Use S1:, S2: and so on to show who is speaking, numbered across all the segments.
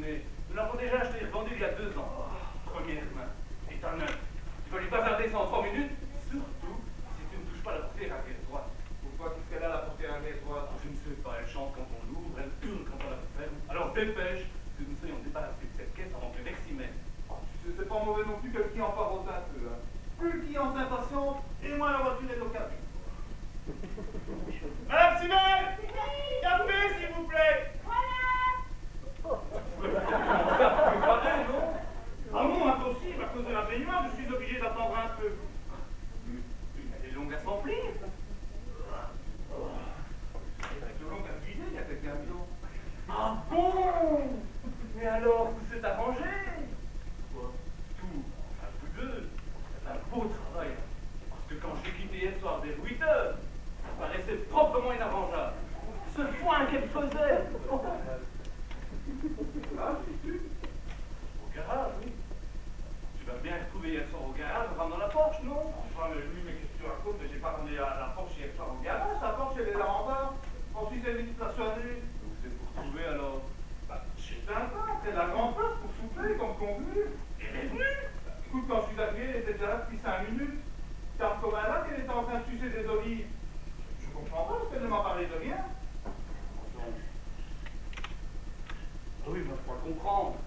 S1: mais nous l'avons déjà acheté et revendu il y a 2 ans. Oh, première main. Et t'en neuf. Tu vas lui bazarder ça en 3 minutes, surtout si tu ne touches pas la portière arrière droite.
S2: Pourquoi qu'est-ce qu'elle a la portière arrière droite?
S1: Je ne sais pas, elle chante quand on l'ouvre, elle tourne quand on la ferme. Alors dépêche que nous soyons débarrassés de cette caisse avant que l'ex y mène.
S2: C'est pas mauvais non plus que le client parote un peu. Hein. Plus le client s'impatiente, et moins la voiture est d'occasion.
S3: Madame Simone, café s'il vous plaît. Ah non, impossible, à cause de la baignoire, je suis obligé d'attendre un peu.
S1: Elle est longue à se remplir.
S2: Avec le long à vider, il y a quelqu'un dedans.
S1: Ah bon? Mais alors, tout s'est arrangé? Quoi? Tout, à vous deux. C'est un beau travail. Parce que quand j'ai quitté hier soir vers 8 heures, ça paraissait proprement inarrangeable. Ce foin qu'elle faisait.
S2: Ah, je suis
S1: Au garage, oui. Tu vas bien retrouver hier soir au garage, en dans la Porsche, non?
S2: Enfin, mais oui, mais qu'est-ce que tu racontes? Mais j'ai pas ramené la Porsche hier soir au garage, sa Porsche elle est là en bas. Ensuite, elle est stationnée.
S1: Vous êtes pour trouver alors?
S2: Bah, chez un bar, c'est la grande place pour souper, comme convenu.
S1: Elle est venue?
S2: Écoute, quand je suis arrivé, elle était déjà là depuis 5 minutes. Car comme là qu'elle était en train de sucer des olives. Je comprends pas, parce qu'elle ne m'a parlé de rien.
S1: Ah oui, moi je crois comprendre.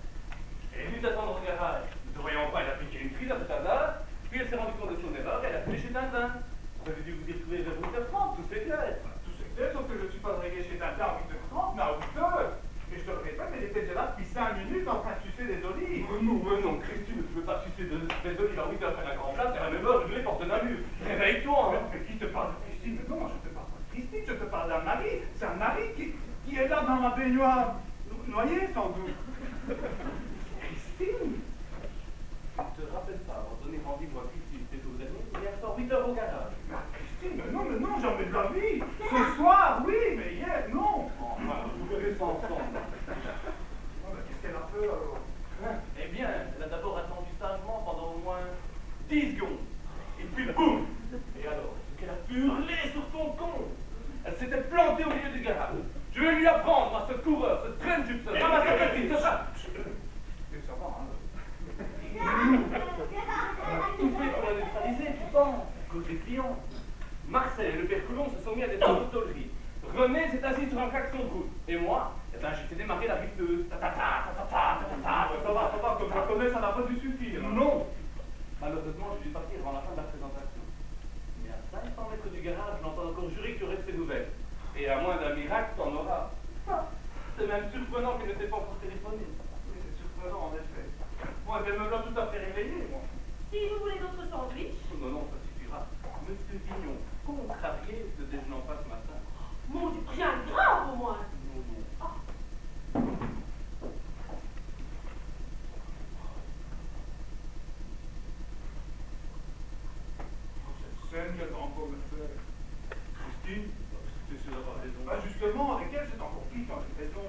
S1: Elle est venue t'attendre au garage. Ne te voyant pas, elle a piqué une prise à tout hasard, puis elle s'est rendue compte de son erreur, elle a filé chez Tintin. Vous avez dû vous y retrouver vers 8h30, tout c'est clair.
S2: Tout c'est clair, sauf que je ne suis pas arrivé chez Tintin à 8h30, mais à 8h. Et je te le répète, elle était déjà là depuis 5 minutes en train de sucer des olives.
S1: Mais non, Christine, tu ne veux pas sucer des olives à 8h à la grande place, et à la même heure, je les porte de Namur. Réveille-toi, hein.
S2: Mais qui te parle de Christine? Mais non, je te parle pas de Christine, je te parle d'un mari. C'est un mari qui est là dans ma baignoire. Noyé, sans doute. Christine?
S1: Tu ne te rappelles pas avoir donné rendez-vous à Christine ces jours derniers, hier soir 8h au garage.
S2: Mais Christine, mais non, jamais de la vie. Ce soir, oui, mais hier, non.
S1: Enfin, vous verrez ça ensemble.
S2: Non, mais qu'est-ce qu'elle a fait alors?
S1: Eh bien, elle a d'abord attendu sagement pendant au moins 10 secondes. Et puis boum! Et alors, est-ce qu'elle a pu hurler sur ton con? Elle s'était plantée au milieu du garage. Je vais lui apprendre, moi, ce coureur, ce train de jupe, ramasse la petite, c'est ça!
S2: Mais ça va, hein.
S1: Tout fait pour la neutraliser, tu penses, à cause des clients. Marcel et le père Coulon se sont mis à des travaux de tôlerie. René s'est assis sur un klaxon de route. Et moi, eh ben, j'ai fait démarrer la riveteuse.
S2: Ça va, comme je la connais, ça n'a pas dû suffire. Hein.
S1: Non! Malheureusement, je suis parti avant la fin de la présentation. Mais à 500 mètres du garage, j'entends encore jurer que tu aurais de ces nouvelles. Et à moins d'un miracle, t'en auras. C'est même surprenant qu'elle ne t'ait pas encore téléphoné.
S2: Oui, c'est surprenant, en effet. Moi, elle me l'a tout à fait réveillé, moi.
S4: Si vous voulez d'autres sandwichs.
S1: Non, non, ça suffira. Monsieur Vignon, contrarié, ne déjeunant pas ce matin.
S4: Mon Dieu, rien de grave au moins.
S1: Non, non.
S2: Cette scène qu'elle va encore me faire.
S1: Christine, c'est sûr d'avoir raison.
S2: Bah, justement, avec elle, c'est encore pire quand j'ai raison.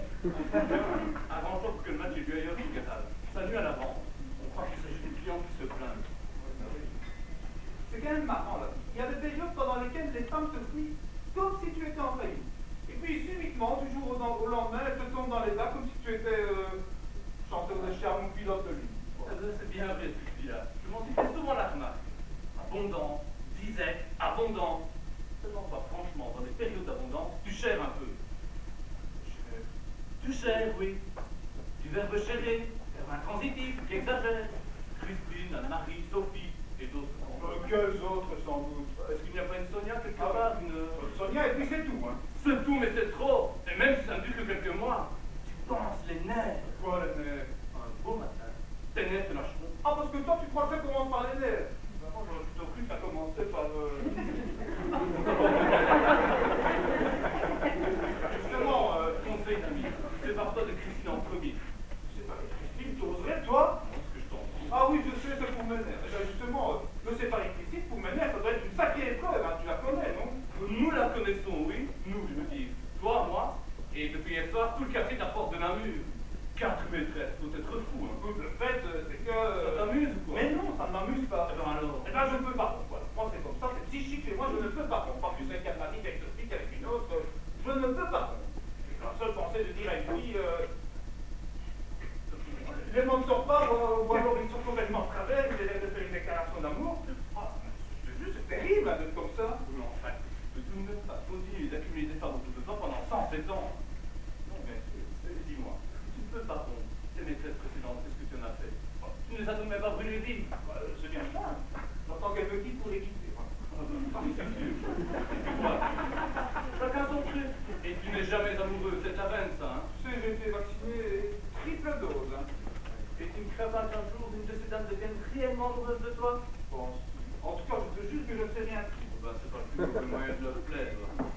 S1: Arrange-toi pour que le match ait lieu ailleurs qu'au garage. Salut à l'avance. On croit qu'il s'agit des clients qui se plaignent.
S2: C'est quand même marrant, là. Il y a des périodes pendant lesquelles les femmes se plient comme si tu étais en faillite. Et puis, subitement, du jour au lendemain, elles te tombent dans les bras comme si tu étais chanteur de charme ou pilote de ligne.
S1: C'est bien vrai ce que tu dis là. Je m'en suis fait souvent la remarque. Abondant, disette, abondant. Seulement pas franchement, dans des périodes d'abondance, tu chères un peu. Tu chères, oui. Du verbe chérer, verbe intransitif, qui exagère. Christine, Anne-Marie, Sophie et d'autres.
S2: Quels autres, sans doute.
S1: Est-ce qu'il n'y a pas une Sonia quelque part, une...
S2: Sonia, et puis c'est tout, hein.
S1: C'est tout, mais c'est trop. Et même si ça ne dure que quelques mois, tu penses les nerfs.
S2: Quoi, les nerfs?
S1: Un beau matin, tes nerfs te lâcheront.
S2: Ah, parce que toi, tu crois que ça commence par les nerfs. Vraiment, j'aurais plutôt cru que ça commençait par... Justement,
S1: Conseil d'ami, sépare-toi de Christine en premier.
S2: c'est pas Christine, tu oserais, toi?
S1: Ce que je t'en prie.
S2: Ah oui, je sais, c'est pour mes nerfs. Eh bien, justement, me séparer de Christine, pour mes nerfs, ça doit être une sacrée épreuve, hein. Tu la connais, non?
S1: Nous la connaissons, oui. Nous, je veux dire. Toi, moi, et depuis hier soir, tout le quartier de la porte de Namur. 4 maîtresses, faut être fou, hein.
S2: Écoute, le fait, c'est que...
S1: Ça t'amuse ou quoi?
S2: Mais non, ça ne m'amuse pas.
S1: Eh ben alors.
S2: Eh ben, je ne peux pas. Voilà. Moi, c'est comme ça, c'est psychique chez moi, je ne peux pas. On parle du incarnatique avec le flic, avec une autre. Je ne peux pas. J'ai la seule pensée de dire à une fille, ne m'en sors pas, ou alors ils sont complètement travers, ils essaient de faire une déclaration d'amour. Ah, c'est terrible, un truc comme ça.
S1: Mais enfin, de tout ne pas continuer d'accumuler des femmes autour de toi pendant 107 ans. Non, mais dis-moi, tu ne peux pas, bon, tes maîtresses précédentes, qu'est-ce que tu en as fait? Tu ne les as tout de même pas brûlées vives. C'est bien ça.
S2: J'entends qu'elle me quitte pour les quitter.
S1: Chacun son truc. Et tu n'es jamais amoureux, c'est de la veine, ça, hein?
S2: Tu sais, j'ai été vacciné triple dose. Hein.
S1: Et tu ne crains pas qu'un jour une de ces dames devienne réellement amoureuse de toi?
S2: Bon, en tout cas, je te jure que je ne sais rien.
S1: Ben, c'est pas le plus mauvais moyen de leur plaire.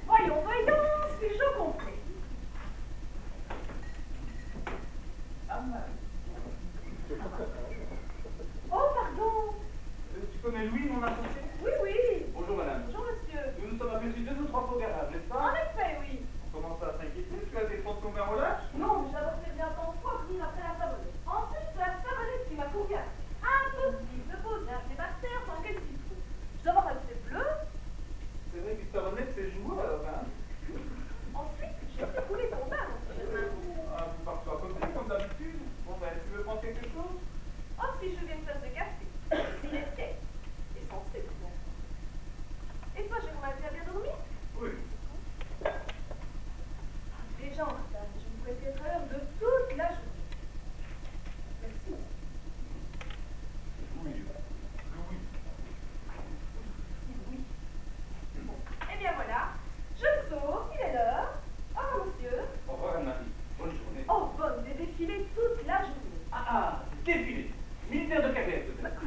S4: Voyons, voyons, suis-je compris? Oh, pardon.
S2: Tu connais Louis, mon associé?
S4: Oui, oui.
S1: Bonjour, madame.
S4: Bonjour, monsieur.
S1: Nous nous sommes aperçus 2 ou 3 fois au garage, n'est-ce
S4: En
S1: pas?
S4: effet, oui.
S2: On commence à s'inquiéter, tu as des fonds tombés en relâche?
S4: Non, mais j'avais fait bien tant de fois venir après la savonnette. Ensuite, c'est la savonnette qui m'a couru après. Impossible de poser un célibataire sans qu'elle s'y trouve. Je dois avoir un petit bleu.
S2: C'est vrai que savonnette, c'est joueur, hein?
S4: Ensuite, j'ai fait couler ton bain, monsieur Germain.
S2: Ah, tu pars à côté, comme d'habitude. Bon, ben, tu veux prendre quelque chose?
S4: Oh, si je viens de faire de café. Il est quai. Et sans sucre, bien sûr. Et toi, Germain, tu as bien dormi?
S1: Oui.
S4: Déjà, en retard, je ne pouvais être à l'heure de toute la journée. Merci.
S1: Oui. Louis.
S4: Oui. Bon. Eh bien voilà, je me sauve, il est l'heure. Au revoir, monsieur.
S1: Au revoir, Anne-Marie. Bonne journée.
S4: Oh, bonne, des défilés toute la journée.
S1: Ah, défilé. Militaire de carrière, peut-être.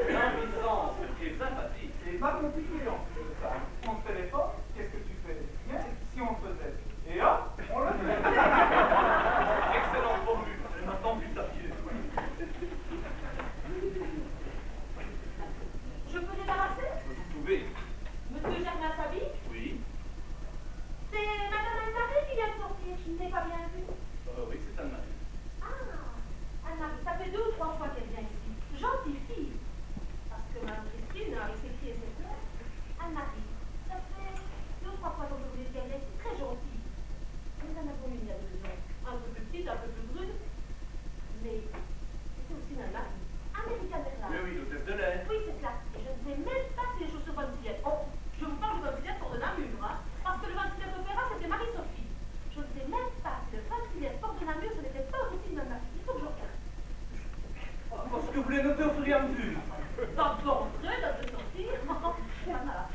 S1: L'impuissance et sympathie.
S2: C'est pas compliqué, en plus de ça. On te téléphone, qu'est-ce que tu fais? Bien, si on faisait. Et hop, on le fait.
S1: Excellente formule. Elle m'a tendu sa pied.
S4: Je peux débarrasser?
S1: Vous pouvez.
S4: Monsieur Germain s'habille?
S1: Oui.
S4: C'est Madame Anne-Marie qui vient de sortir, je ne l'ai pas bien vue.
S1: Oui, c'est Anne-Marie.
S4: Ah, Anne-Marie, ça fait 2 ou 3 fois qu'elle vient ici. Gentille fille. Parce que Mme Christine, avec ses cris et ses pleurs, Anne-Marie, ça fait 2 ou 3 fois qu'on vous dit qu'elle est très gentille. Nous en avons une il y a 2 ans. Un peu plus petite, un peu plus brune. Mais c'était aussi une Anne-Marie. Américaine
S1: Oui,
S4: Airlines.
S1: oui, l'hôtesse de l'air.
S4: Oui, c'est cela. Et je ne sais même pas si les chaussures Bonne Fillette. Oh, je vous parle de Bonne Fillette pour de Namur, hein. Parce que le 27 opéra, c'était Marie-Sophie. Je ne sais même pas si le 26 Fillette porte de Namur, ce n'était pas aussi une Anne-Marie. Il faut que je regarde.
S1: Parce que vous les notez au fur et à mesure.
S4: Dans l'entrée, date de sortir. Voilà.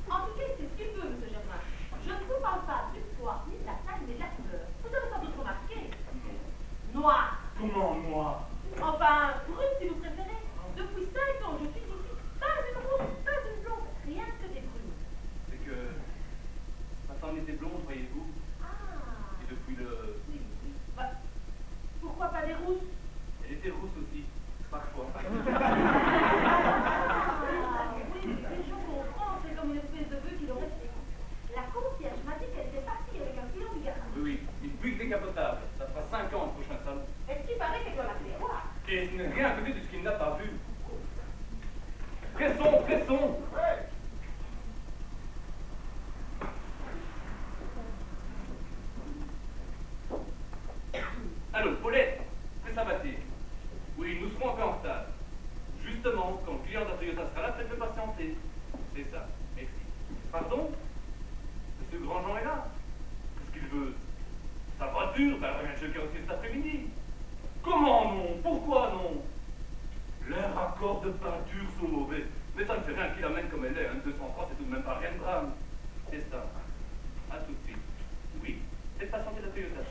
S4: En tout cas, c'est ce qu'il veut, monsieur Germain. Je ne vous parle pas du poids, ni de la taille, ni de la couleur. Vous avez sans doute remarqué. Noir.
S1: Comment, moi?
S4: Enfin, brune si vous préférez. Depuis 5 ans, je suis ici. Pas une rouge, pas une blonde. Rien que des brunes.
S1: C'est que ma femme était blonde, voyez-vous.
S4: Ah.
S1: Et depuis le...
S4: Oui, oui. Bah, pourquoi pas des rousses?
S1: Elle était rousse aussi, parfois.
S4: Ah, oui, mais je comprends. C'est comme une espèce de vœu qui l'aurait fait. La concierge m'a dit qu'elle était partie avec un client du garage.
S1: Oui, oui, une bulle décapotable. Ça fera 5 ans au prochain salon.
S4: Est-ce qu'il paraît qu'elle doit l'appeler roi?
S1: Et ce n'est rien à côté de ce qu'il n'a pas vu. Pressons, pressons.
S2: Ouais.
S1: Allô, Paulette, c'est Sabatier. Oui, nous serons un peu en retard. Justement, quand le client de la Toyota sera là, faites-le patienter. C'est ça, merci. Pardon? Monsieur Grandjean est là. Qu'est-ce qu'il veut? Sa voiture? Ben, elle vient de choquer aussi cet après-midi. Comment non? Pourquoi non? Les raccords de peinture sont mauvais. Mais ça ne fait rien qu'il amène comme elle est. Hein. 203, c'est tout de même pas rien de grave. C'est ça. À tout de suite. Oui. Faites patienter la Toyota.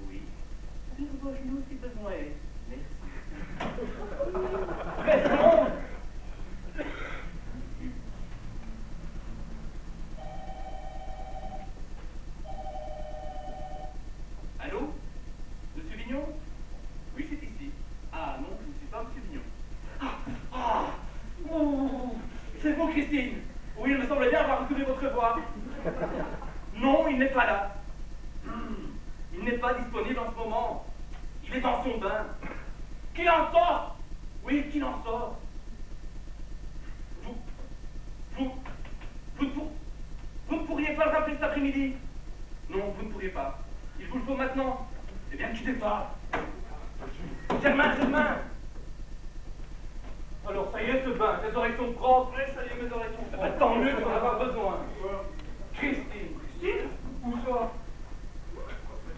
S1: Oui. Sur vos genoux si besoin est. Merci. Pressons! Allô? Monsieur Vignon? Oui, c'est ici. Ah non, je ne suis pas Monsieur Vignon. Oh, c'est vous, Christine. Oui, il me semblait bien avoir retrouvé votre voix. Non, il n'est pas là. Il n'est pas disponible en ce moment. Il est dans son bain. Qu'il en sort. Oui, qu'il en sort. Vous ne pourriez pas le rappeler cet après-midi? Non, vous ne pourriez pas. Il vous le faut maintenant. Eh bien, quittez pas. Germain, Germain. Alors, ça y est, ce bain, tes oreilles sont propres.
S3: Ouais, ça y est, mes oreilles sont
S1: Ah, tant mieux de n'en avoir besoin. Christine.
S3: Christine? Où ça?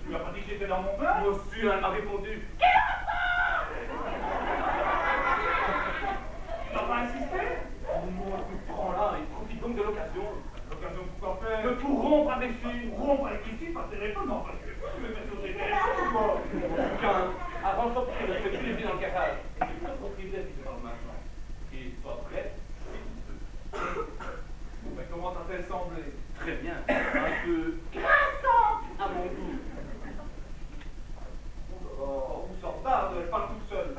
S3: Tu m'as pas dit que j'étais dans mon bain?
S1: Bien sûr, elle m'a répondu.
S3: Tu n'as pas insisté?
S1: Moi, tu prends là et profite donc de l'occasion.
S3: L'occasion de quoi faire?
S1: De tout rompre avec-dessus.
S3: Rompre avec Christine par téléphone? Non, parce que tu veux mettre sur tes téléphones ou quoi?
S1: Aucun. Arrange-toi pour qu'il ne reste plus les pieds dans le garage. Et que le propriétaire qui te parle maintenant. Et sois prêt, si tu peux.
S2: Mais comment t'a-t-elle semblé?
S1: Très bien. Un peu grinçante à mon goût.
S2: Oh, où s'en tarde, elle parle toute seule.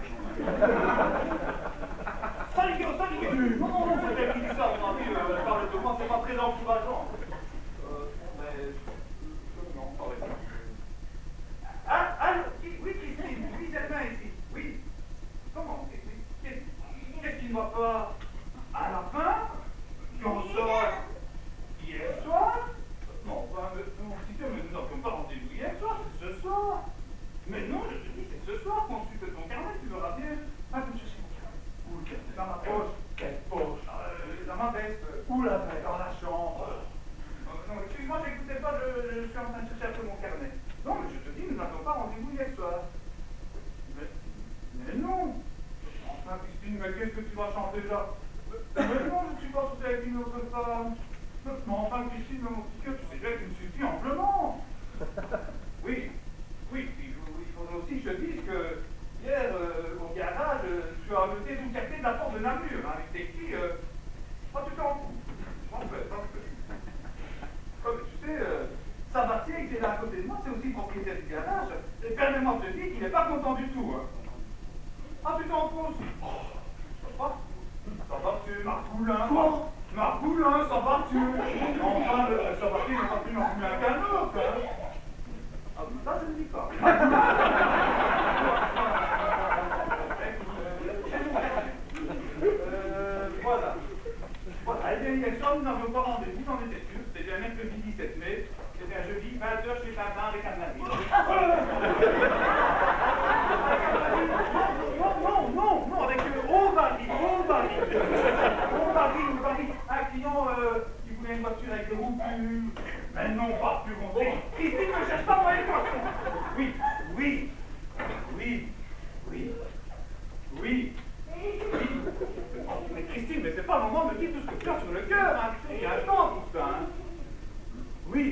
S3: Salut, salut!
S2: Non, c'est elle qui dit ça, mon ami, elle parle de moi, c'est pas très encourageant. Mais... non, parlez pas. Ah, allô, oui, Christine, oui, Germain ici, oui. Comment, qu'est-ce qui ne va pas? À la fin? Quand sort hier soir? Non, enfin, non, si tu veux, nous n'avions pas rendez-vous hier soir, c'est ce soir. Mais non, je te dis, c'est ce soir, consulte ton carnet, tu verras bien. Ah, tu me cherches mon carnet. Où le carnet? Dans ma poche. Quelle poche? Dans ma veste. Où la veste? Dans la chambre. Non, excuse-moi, j'écoutais pas, je suis en train de chercher un peu mon carnet. Non, mais je te dis, nous n'avions pas rendez-vous hier soir. Mais non. Enfin, Christine, mais qu'est-ce que tu vas chanter là? Mais non, je ne suis pas sorti avec une autre femme. Mais enfin, Christine, mon petit cœur, tu sais bien que tu me suffis amplement. Oui, oui, puis il faudrait aussi que je dise que hier, au garage, tu as jeté tout quartier de la porte de Namur, hein, avec tes filles. Oh, tu t'en fous. Je m'en fais, t'en fais. Comme tu sais, Sabatier, qui est là à côté de moi, c'est aussi le propriétaire du garage. Et permets-moi de te dire qu'il n'est pas content du tout. Hein. Ah, tu t'en fous aussi. Ça va, tu Marcoulin.
S1: Quoi?
S2: Marcoulin, ça va, tu enfin, Sabatier n'est pas plus Marcoulin qu'un autre. Hein. Ah, ça, je ne dis pas. Voilà. Voilà. Eh bien, hier soir, nous n'avions pas rendez-vous, j'en étais sûr. C'était bien mercredi 17 mai. C'était un jeudi, 20h chez Tintin avec Anne-Marie. Non, avec Ovary. Un client qui voulait une voiture avec des roues plus... Mais non, pas plus rondées. Christine ne cherche pas moi et toi. Oui. Mais Christine, mais c'est pas le moment de me dire tout ce que tu as sur le cœur, hein. Il y a un temps pour ça, hein. Oui.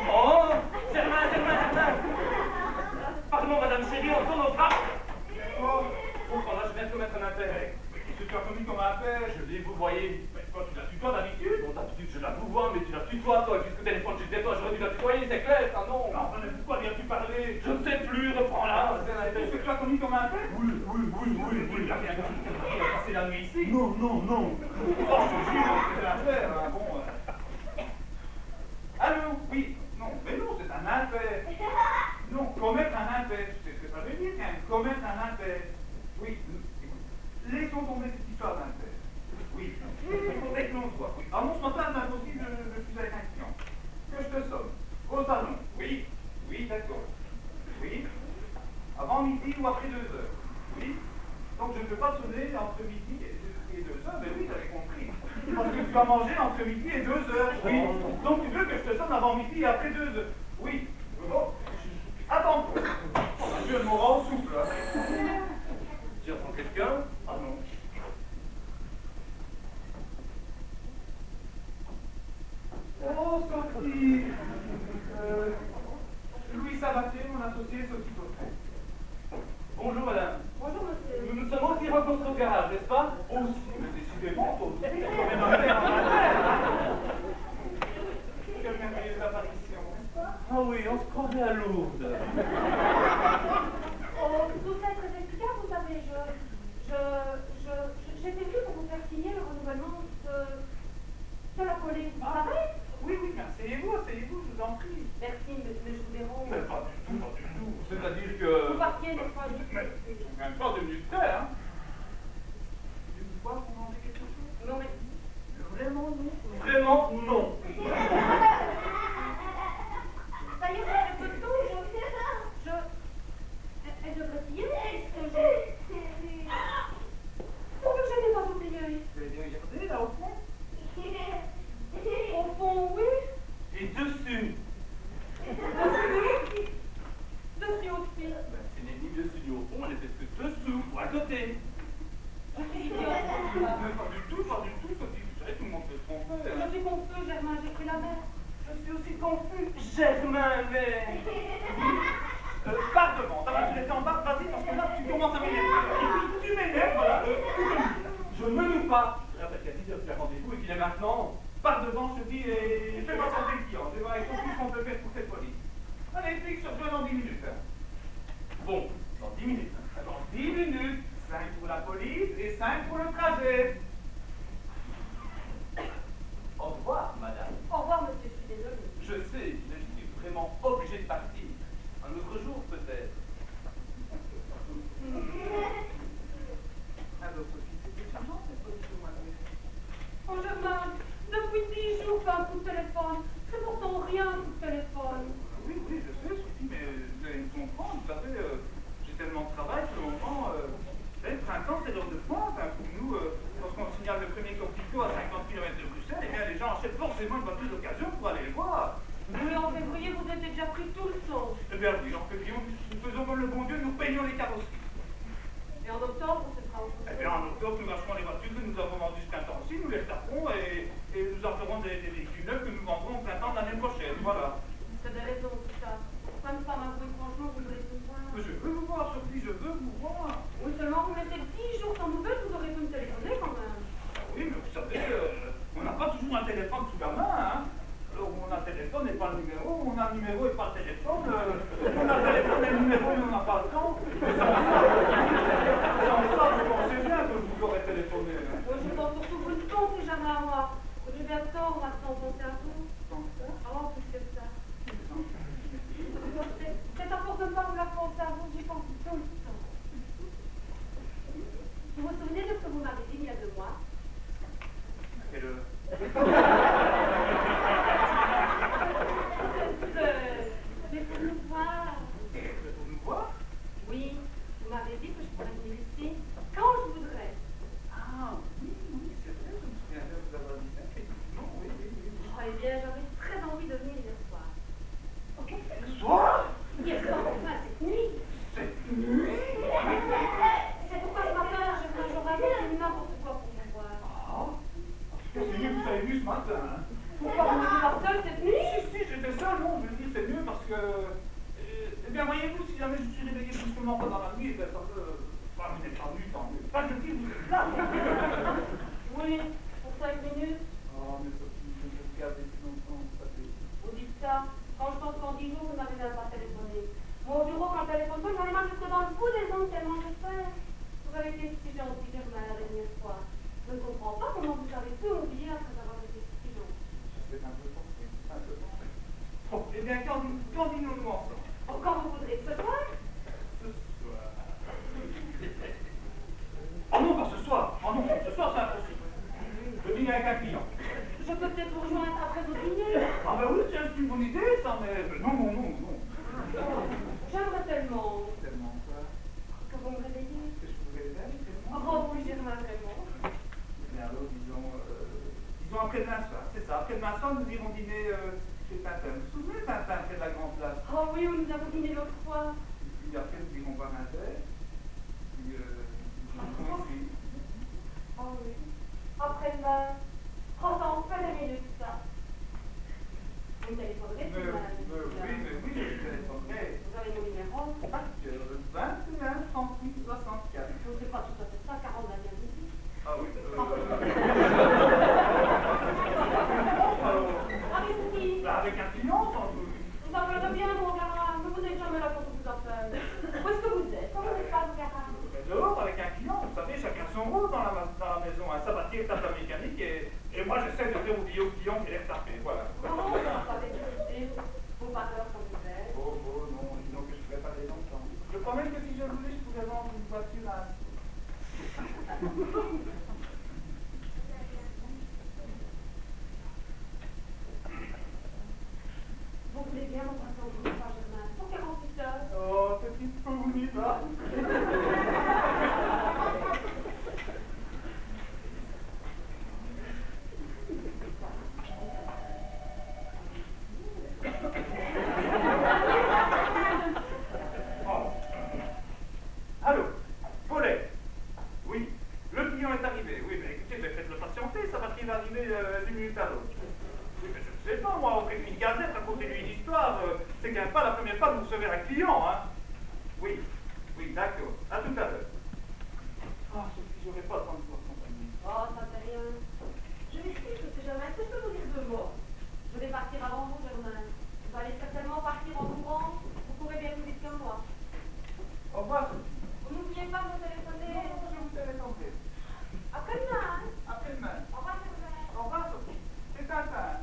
S1: Oh, Germain. Pardon, madame chérie, on tourne au bras.
S2: Oh,
S1: Oh, là, je viens de commettre un intérêt.
S2: tu as commis comme un fait.
S1: Je l'ai vouvoyé.
S2: Mais quoi, tu la tutoies d'habitude?
S1: Bon, d'habitude, je la vouvoie, mais tu la tutoies, toi. Puisque téléphone, j'étais toi, j'aurais dû la tutoyer, c'est clair, ça, non.
S2: Non, mais pourquoi viens-tu parler?
S1: Je ne sais plus, reprends-la.
S2: Est-ce que tu as commis comme un fait?
S1: Oui,
S2: Il a bien compris. Il a passé la nuit ici.
S1: Non.
S2: Oh, je te jure, c'est un affaire, hein, bon. Allô? Oui. Non, mais non, c'est un impair. Non, commettre un impair. Tu sais ce que ça veut dire, quand même, commettre un impair. Oui, écoute, laissons tomber cette histoire d'impair. Oui, il faudrait que l'on se voit. Oui. Ah non, ce matin, c'est impossible, je suis avec un client. Que je te somme. Au salon. Oui, d'accord. Oui. Avant midi ou après 2 heures. Oui. Donc je ne peux pas sonner entre midi et 2 heures. Mais oui, j'avais compris. Parce que tu vas manger entre midi et 2 heures. Oui. Donc tu veux que je te sonne avant midi et après 2 heures. Oui. Oh. Attends. Je me rends au souffle. Hein.
S1: Tu entends quelqu'un?
S2: Ah non. Oh, Sophie. Louis Sabatier, mon associé, Sophie Gautret.
S1: Bonjour, madame.
S4: Bonjour, monsieur.
S1: Nous nous sommes aussi rencontrés au garage, n'est-ce pas?
S2: Aussi, mais décidément, toi aussi, t'as quand même un père en interne. Quelle merveilleuse apparition, n'est-ce pas?
S1: Ah oui, on se croirait à Lourdes.
S4: Oh, tout ça est très efficace, vous savez. J'étais venue pour vous faire signer le renouvellement de la police. Vous savez?
S2: Oui, mais asseyez-vous, je vous en prie.
S4: Merci, mais je vous dérange.
S2: Mais pas du tout.
S1: C'est-à-dire que...
S4: Vous partiez, n'est-ce pas?
S2: Mais même pas 2 minutes près, hein. Une fois qu'on en quelque chose?
S4: Non, mais
S2: Vraiment, non.
S1: Vraiment, non.
S4: ça y est, c'est un peu tôt, elle devrait y aller, pourquoi je n'ai pas oublié?
S2: Vous avez bien regardé, là, au fond?
S4: Au fond, oui.
S1: Et dessus?
S4: Dessus aussi.
S1: Ce n'est ni dessus ni au fond, elle était dessous ou à côté.
S4: Je suis idiote.
S2: Mais pas du tout, Sophie. Vous savez, tout le monde fait ce qu'on fait.
S4: Je suis confus, Germain, j'ai pris la mer.
S1: Je suis aussi confus. Germain, mais...
S2: Pars devant, ça va, tu laisser en bas, vas-y, parce que là, tu commences à m'énerver. Et puis, tu m'énerves, voilà.
S1: Je ne me loue pas. Je rappelle qu'à 10 heures, tu as rendez-vous et qu'il est maintenant.
S2: Pars devant, je te dis, et fais pas tenter le client. Je vais voir avec tout ce qu'on peut faire pour cette police. Allez, flic, je te rejoins dans 10 minutes. Hein.
S1: Bon, dans 10 minutes.
S2: Dans 10 minutes, 5 pour la police et 5 pour le trajet.
S1: Au revoir, madame.
S4: Au revoir, monsieur, je suis désolée.
S1: Je sais, mais je suis vraiment obligé de partir. Un autre jour, peut-être.
S2: Alors, Sophie, c'était charmant cette police au mois de mai.
S4: Oh, Germain, depuis 10 jours, pas un coup de téléphone. C'est pourtant rien, un coup de téléphone.
S2: Oui, je sais, Sophie, mais vous allez me comprendre, vous savez, j'ai tellement de travail ce moment. Le printemps, c'est l'heure de pointe. Hein, pour nous, lorsqu'on signale le premier Cortico à 50 km de Bruxelles, eh bien, les gens achètent forcément une voiture d'occasion pour aller le voir.
S4: Mais en février, vous étiez déjà pris tout le sens.
S2: Eh bien, oui, en février, nous faisons comme le bon Dieu, nous peignons les carrosseries.
S4: Et en octobre, ce sera autre
S2: Eh
S4: chose.
S2: bien, en octobre, nous acheterons les voitures que nous avons vendues ce printemps-ci, nous les retaperons et nous en ferons des véhicules neufs que nous vendrons au printemps de l'année prochaine. Voilà.
S4: C'est des raisons, tout ça. Comme ça, m'avouer franchement, vous devez tout voir.
S2: Mais je veux vous voir, Sophie, je veux vous voir.
S4: Oui, seulement vous mettez 10 jours sans nouvelles, vous aurez pu me téléphoner quand même.
S2: Oui, mais vous savez, on n'a pas toujours un téléphone sous la main, hein. Alors, on a le téléphone et pas le numéro, on a le numéro et pas le téléphone, on a le téléphone et le numéro mais on n'a pas le temps. Sans ça, vous pensez bien que je vous aurais téléphoné. Hein.
S4: Moi, je pense surtout que vous ne pensez jamais à moi. J'ai bien tort maintenant de penser à vous.
S2: Sans ça,
S4: Oh, plus que ça. C'est à force de ne pas vouloir penser à vous, j'y pense tout le temps. Vous vous souvenez de ce que vous m'avez dit il y a 2 mois?
S2: à quelle heure?
S4: Mais pour nous voir.
S2: Pour nous voir?
S4: Oui, vous m'avez dit que je pourrais venir ici quand je voudrais.
S2: Ah, oui, c'est vrai, je me souviens bien de vous avoir dit ça, effectivement, oui.
S4: Oh, eh bien, j'avais très envie de venir hier soir.
S2: Le soir?
S4: Hier soir, enfin, cette nuit.
S2: Cette nuit?
S4: C'est pourquoi ce matin, j'aurais fait n'importe quoi pour vous voir.
S2: Ah, c'est mieux que vous avez vu ce matin, hein.
S4: Pourquoi vous n'étiez pas seul cette nuit?
S2: Si, j'étais seul, non, je veux dire, c'est mieux parce que... eh bien, voyez-vous, si jamais je suis réveillé brusquement pendant la nuit, eh bien, ça peut... Enfin, vous n'êtes pas venu, tant mieux. Enfin, je dis, vous êtes là.
S4: manger pour 5 minutes.
S2: Oh, mais Sophie, je vais regarder plus longtemps, ça fait...
S4: Vous dites ça. Quand je pense qu'en 10 jours, vous n'avez même pas téléphoné. Moi, au bureau, quand le téléphone sonne, j'en ai mal jusque dans le bout des ongles tellement je fais. Vous avez été si gentil, Germain, la dernière fois. Je ne comprends pas comment vous avez pu oublier après avoir été si gentil.
S2: C'est un peu forcé, un peu forcé. Bon, eh bien, quand dînons-nous ensemble?
S4: Oh, quand vous voudrez, ce soir?
S2: Ce soir... Oh non, pas ce soir. Oh non, ce soir, c'est impossible. Je dîne avec un client.
S4: Je peux peut-être vous rejoindre après votre dîner.
S2: Ah ben oui, tiens, c'est une bonne idée, ça, mais... Non.
S4: J'aimerais tellement
S2: Tellement quoi?
S4: que vous me réveillez.
S2: Que je vous réveille, tellement?
S4: Oh, oui, Germain, vraiment.
S2: Eh bien alors, disons après-demain soir, c'est ça. Après-demain soir, nous irons dîner chez Tintin. Vous vous souvenez, Tintin, près de la Grande Place?
S4: Oh oui, où nous avons dîné l'autre fois.
S2: Et puis après, nous irons boire un verre. Puis, nous irons ici.
S4: Oh oui. Après-demain. Oh, ça en fait des minutes, ça. Vous me téléphonerez,
S2: Oui, je vous téléphonerai.
S4: Vous avez mon numéro?
S2: 21 38 64.
S4: Je ne sais pas tout à fait ça, 40 va bien vous dire.
S2: Ah oui,
S4: Avec qui?
S2: avec un client, sans doute.
S4: Vous appellerez bien mon garage, mais vous n'êtes jamais là quand on vous appelle. Où est-ce que vous êtes? Comment vous n'êtes pas au garage?
S2: Dehors, avec un client, vous savez, chacun son rôle dans la maison. Un sabatier tape la mécanique et moi j'essaie de faire oublier au client qu'il est retardé. Voilà.
S4: Non, vous n'avez pas d'excuses. Vos valeurs comme vous êtes.
S2: Oh, non, disons que je ne ferai pas les longtemps. Je crois même que si je voulais, je pourrais vendre une voiture à un
S4: Vous voulez bien vous passer au groupe, Germain? Pour 48 heures.
S2: Oh, petite fourmi, ça. Allô, Paulet. Oui, le client est arrivé. Oui, mais écoutez, faites-le patienter, ça va qu'il va arriver 10 minutes à l'autre. Oui, mais je ne sais pas, moi, auprès d'une gazette, racontez-lui une histoire. C'est quand même pas la première fois que vous recevez un client, hein. Oui, d'accord. À tout à l'heure. Ah, Sophie, j'aurais pas le temps de vous accompagner.
S4: Oh, ça fait rien. Je m'excuse, M. Germain. Est-ce que je peux vous dire 2 mots? Je vais partir avant vous, Germain. Vous allez certainement partir en courant. Vous pourrez bien plus vite que moi.
S2: Au revoir, Sophie.
S4: Vous n'oubliez pas de me téléphoner.
S2: Je vous téléphonerai.
S4: Après-demain, hein?
S2: Après-demain.
S4: Au revoir, Germain.
S2: Au revoir, Sophie. C'est un fin.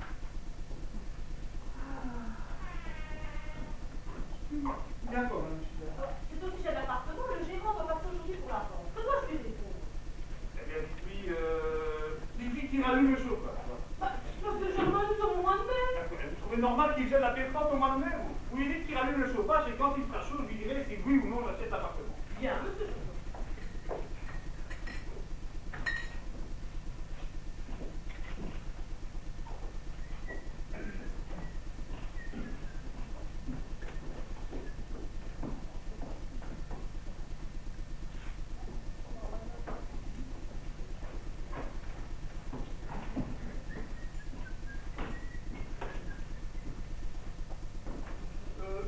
S2: Bien quoi, madame Schiller?
S4: C'est au sujet de l'appartement. Le gérant doit passer aujourd'hui pour la vente. Que dois-je lui répondre?
S2: Eh bien, dites-lui qu'il rallume le chauffeur.
S4: Parce que Germain, nous sommes au mois de mai.
S2: Vous trouvez normal qu'il gèle la pétrole au mois de mai? Vous lui dites qu'il rallume le chauffage et quand il fera chaud, je lui dirai si oui ou non j'achète l'appartement.
S4: Bien, monsieur.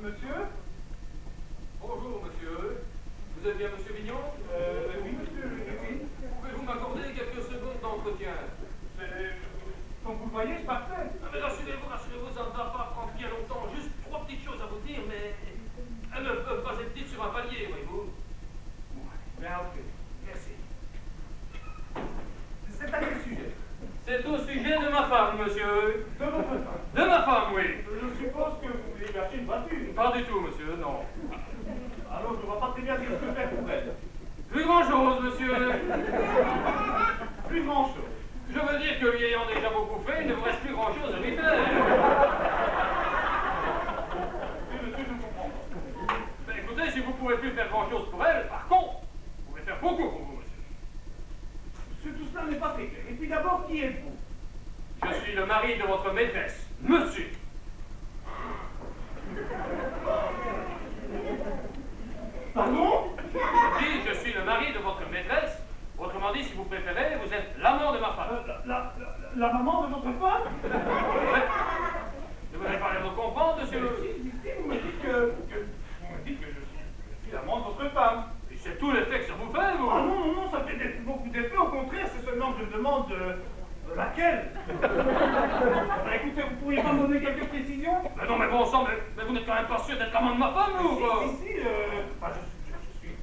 S2: Monsieur?
S1: Bonjour, monsieur. Vous êtes bien monsieur Vignon?
S2: Oui, monsieur, oui.
S1: Pouvez-vous m'accorder quelques secondes d'entretien?
S2: Comme vous le voyez, c'est parfait.
S1: Ah, mais rassurez-vous, ça ne va pas prendre bien longtemps. Juste 3 petites choses à vous dire, mais elles ne peuvent pas être dites sur un palier, voyez-vous.
S2: Bien, ok. Merci. C'est à quel sujet?
S1: C'est au sujet de ma femme, monsieur.
S2: De votre femme.
S1: De ma femme, oui.
S2: Je suppose que vous voulez lui acheter une voiture.
S1: Pas du tout, monsieur, non.
S2: Alors, je ne vois pas très bien ce que je peux faire pour elle.
S1: Plus grand-chose, monsieur.
S2: Plus grand-chose.
S1: Je veux dire que lui ayant déjà beaucoup fait, il ne vous reste plus grand-chose à lui faire.
S2: Oui, monsieur, je comprends pas.
S1: Mais écoutez, si vous ne pouvez plus faire grand-chose pour elle, par contre, vous pouvez faire beaucoup pour vous, monsieur.
S2: Tout cela n'est pas très clair. Et puis d'abord, qui êtes-vous?
S1: Je suis le mari de votre maîtresse, monsieur.
S2: Pardon?
S1: Oui, je suis le mari de votre maîtresse. Autrement dit, si vous préférez, vous êtes l'amant de ma femme.
S2: La maman de votre femme?
S1: Vous n'avez pas l'air de comprendre, monsieur.
S2: Si, vous me dites que je suis l'amant de votre femme.
S1: Et c'est tout l'effet que ça vous fait, vous.
S2: Ah non, ça fait beaucoup d'effets. Au contraire, c'est seulement je me demande laquelle. Bah, écoutez, vous pourriez pas me donner quelques précisions?
S3: Mais non, mais bon sang, mais vous n'êtes quand même pas sûr d'être l'amant de ma femme, ou quoi?
S2: Si, enfin, je suis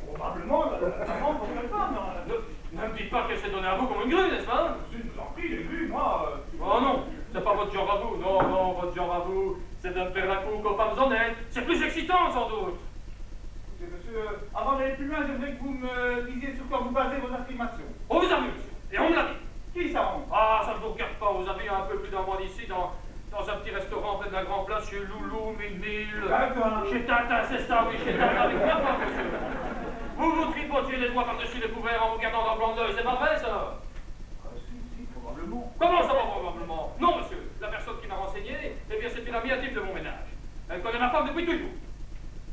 S2: probablement l'amant de votre femme.
S3: Ne me dites pas qu'elle s'est donnée à vous comme une grue, n'est-ce pas?
S2: Je vous en prie, les vues, moi...
S3: Oh non, c'est pas votre genre à vous. Non, votre genre à vous, c'est de me faire la cour aux femmes honnêtes. C'est plus excitant, sans doute.
S2: Écoutez, monsieur, avant d'aller plus loin, j'aimerais que vous me disiez sur quoi vous basez vos affirmations.
S3: On vous a vu, monsieur, et on me l'a dit.
S2: Qui ça, on?
S3: Ah, ça ne vous regarde pas, vous avez un peu plus d'un mois d'ici, dans un petit restaurant près de la Grande Place, chez Loulou, Mille.
S2: D'accord.
S3: Chez Tintin, c'est ça, oui, chez Tintin, avec ma femme, monsieur. Vous vous tripotiez les doigts par-dessus les couverts en vous regardant dans le blanc de l'œil, c'est pas vrai, ça?
S2: Si, probablement.
S3: Comment ça va, probablement? Non, monsieur, la personne qui m'a renseigné, eh bien, c'est une amie intime de mon ménage. Elle connaît ma femme depuis toujours.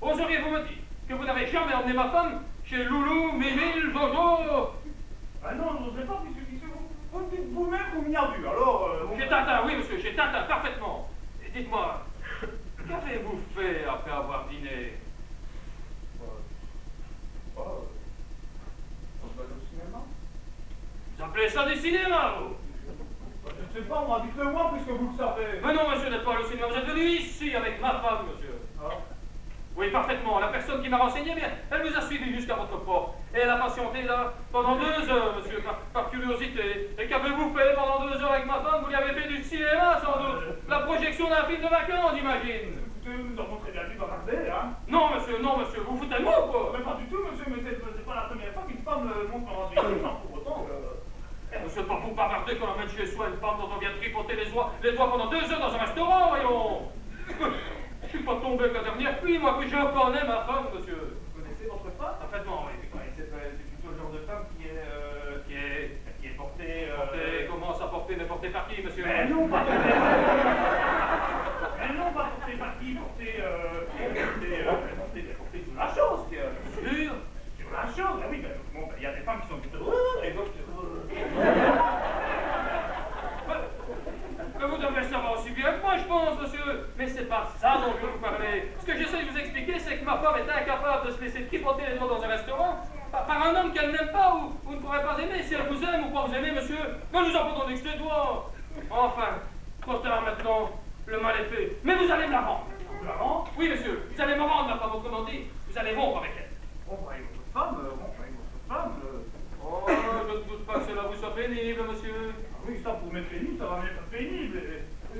S3: Oseriez-vous me dire que vous n'avez jamais emmené ma femme chez Loulou, Mimile, Jojo?
S2: Ah non, je n'oserais pas, puisque vous me dites vous-même qu'on m'y a vu, alors...
S3: Chez Tintin, oui, monsieur, chez Tintin, parfaitement. Et dites-moi, qu'avez-vous fait après avoir dîné?
S2: Au cinéma?
S3: Vous appelez ça du cinéma, vous?
S2: Je ne sais pas, moi, dites-le-moi, puisque vous le savez.
S3: Mais non, monsieur, n'êtes pas au cinéma, vous êtes venu ici avec ma femme, monsieur.
S2: Ah.
S3: Oui, parfaitement. La personne qui m'a renseigné, bien, elle nous a suivis jusqu'à votre porte. Et elle a patienté là pendant 2 heures, monsieur, par curiosité. Et qu'avez-vous fait pendant 2 heures avec ma femme? Vous lui avez fait du cinéma, sans doute. La projection d'un film de vacances, j'imagine.
S2: Écoutez, nous avons très bien dû bavarder, hein.
S3: Non, monsieur, vous foutez de moi, quoi.
S2: Mais pas du tout, monsieur, mais c'est pas la première fois qu'une femme montre en rendez-vous sans pour autant.
S3: Monsieur, pas pour bavarder qu'on amène chez soi une femme dont on vient tripoter les doigts pendant 2 heures dans un restaurant, voyons. Je suis pas tombé que la dernière pluie, moi, puis je connais ma femme, monsieur.
S2: Vous connaissez votre femme?
S3: Parfaitement, oui.
S2: C'est plutôt le genre de femme qui est portée...
S3: Comment ça porter, mais portée par qui, monsieur?
S2: Mais non, pas portée par qui? Mais non, pas portée par qui? Portée sur la chose,
S3: Sûr?
S2: sur la chose, ah oui, ben, bon, il y a des femmes qui sont plutôt... et d'autres...
S3: Mais vous devez savoir aussi bien que moi, je pense, monsieur. Mais c'est pas ça dont je veux vous parler. Ce que j'essaie de vous expliquer, c'est que ma femme est incapable de se laisser tripoter les doigts dans un restaurant par un homme qu'elle n'aime pas ou ne pourrait pas aimer. Si elle vous aime ou pas vous aimez, monsieur, mais nous avons donné que ses doigts. Enfin, trop tard maintenant, le mal est fait. Mais vous allez me la rendre.
S2: Vous la rendre?
S3: Oui, monsieur, vous allez me rendre, ma femme, autrement dit, vous allez rompre avec elle.
S2: Bon, avec votre femme,
S3: Oh, je ne doute pas que cela vous soit pénible, monsieur.
S2: oui, ça pour m'être pénible, ça va m'être pénible. Je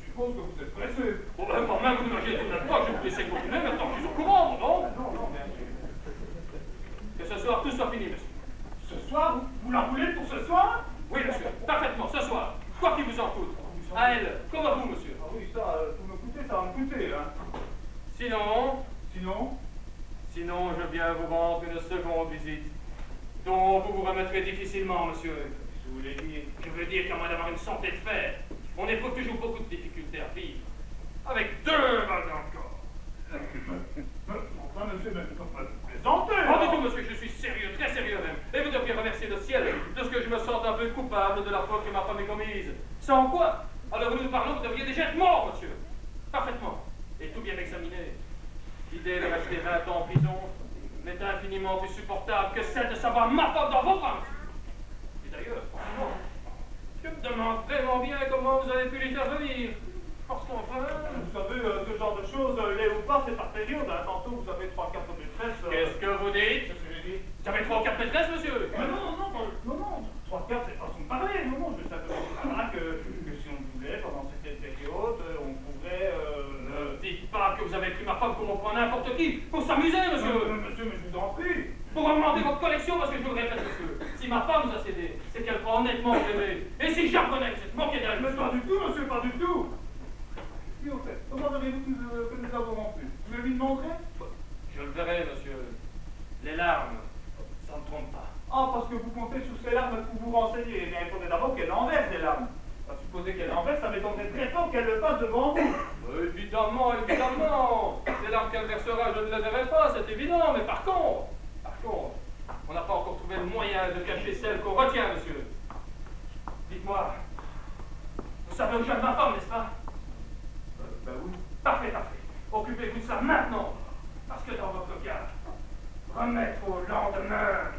S2: suppose que vous êtes pressé.
S3: Bon, ben, quand même, vous n'imaginez tout de même pas que je vous laisse continuer maintenant que je suis au courant, non?
S2: Non, bien sûr.
S3: Que ce soir, tout soit fini, monsieur.
S2: Ce soir, vous la voulez pour ce soir?
S3: Oui, monsieur, parfaitement, ce soir, quoi qu'il vous en coûte. À elle, comme à vous, monsieur.
S2: Ah oui, ça, pour me coûter, ça va me coûter, hein.
S3: Sinon, je viens vous rendre une seconde visite, dont vous vous remettrez difficilement, monsieur.
S2: Je vous l'ai dit.
S3: Je veux dire qu'à moins d'avoir une santé de fer, on éprouve toujours beaucoup de difficultés à vivre, avec 2 balles dans le corps.
S2: Enfin, monsieur, mais plaisantez!
S3: Pas du tout, monsieur, je suis sérieux, très sérieux même. Et vous devriez remercier le ciel de ce que je me sente un peu coupable de la faute que ma femme ait commise. Sans quoi, alors nous parlons, vous devriez déjà être mort, monsieur. Parfaitement. Et tout bien examiné. L'idée de rester 20 ans en prison m'est infiniment plus supportable que celle de savoir ma faute dans vos bras. Et d'ailleurs, franchement, je me demande vraiment bien comment vous avez pu les faire venir. Parce qu'enfin...
S2: Vous savez, ce genre de choses, les ou pas, c'est par période. Hein. Tantôt, vous avez 3-4 maîtresses.
S3: Qu'est-ce que vous dites?
S2: Qu'est-ce que j'ai dit?
S3: Vous avez 3 ou 4 maîtresses, monsieur?
S2: Mais non. 3-4, c'est façon de parler. Non, je savais pas que si on voulait, pendant cette période, on pourrait...
S3: Ne dites pas que vous avez pris ma femme comme on prend n'importe qui, pour s'amuser, monsieur.
S2: Monsieur, mais je vous en prie.
S3: Pour augmenter votre collection, parce que je vous le répète, monsieur, si ma femme vous a cédé, c'est qu'elle croit honnêtement vous aimer. Et si j'apprenais que vous êtes moqué d'elle,
S2: Mais pas du tout, monsieur, pas du tout. Puis au fait, comment avez-vous que nous avons rompu? Vous me demanderez?
S3: Je le verrai, monsieur. Les larmes, ça ne trompe pas.
S2: Ah, parce que vous comptez sur ces larmes pour vous renseigner. Eh bien, il faudrait d'abord qu'elle en verse des larmes. À supposer qu'elle en verse, ça m'étonnerait très fort qu'elle le fasse devant vous.
S3: Évidemment. Les larmes qu'elle versera, je ne les verrai pas, c'est évident. Mais par contre, on n'a pas encore trouvé le moyen de cacher celle qu'on retient, monsieur. Dites-moi, vous savez où j'aime ma femme, n'est-ce pas?
S2: Ben oui.
S3: Parfait. Occupez-vous de ça maintenant. Parce que dans votre cas, remettre au lendemain.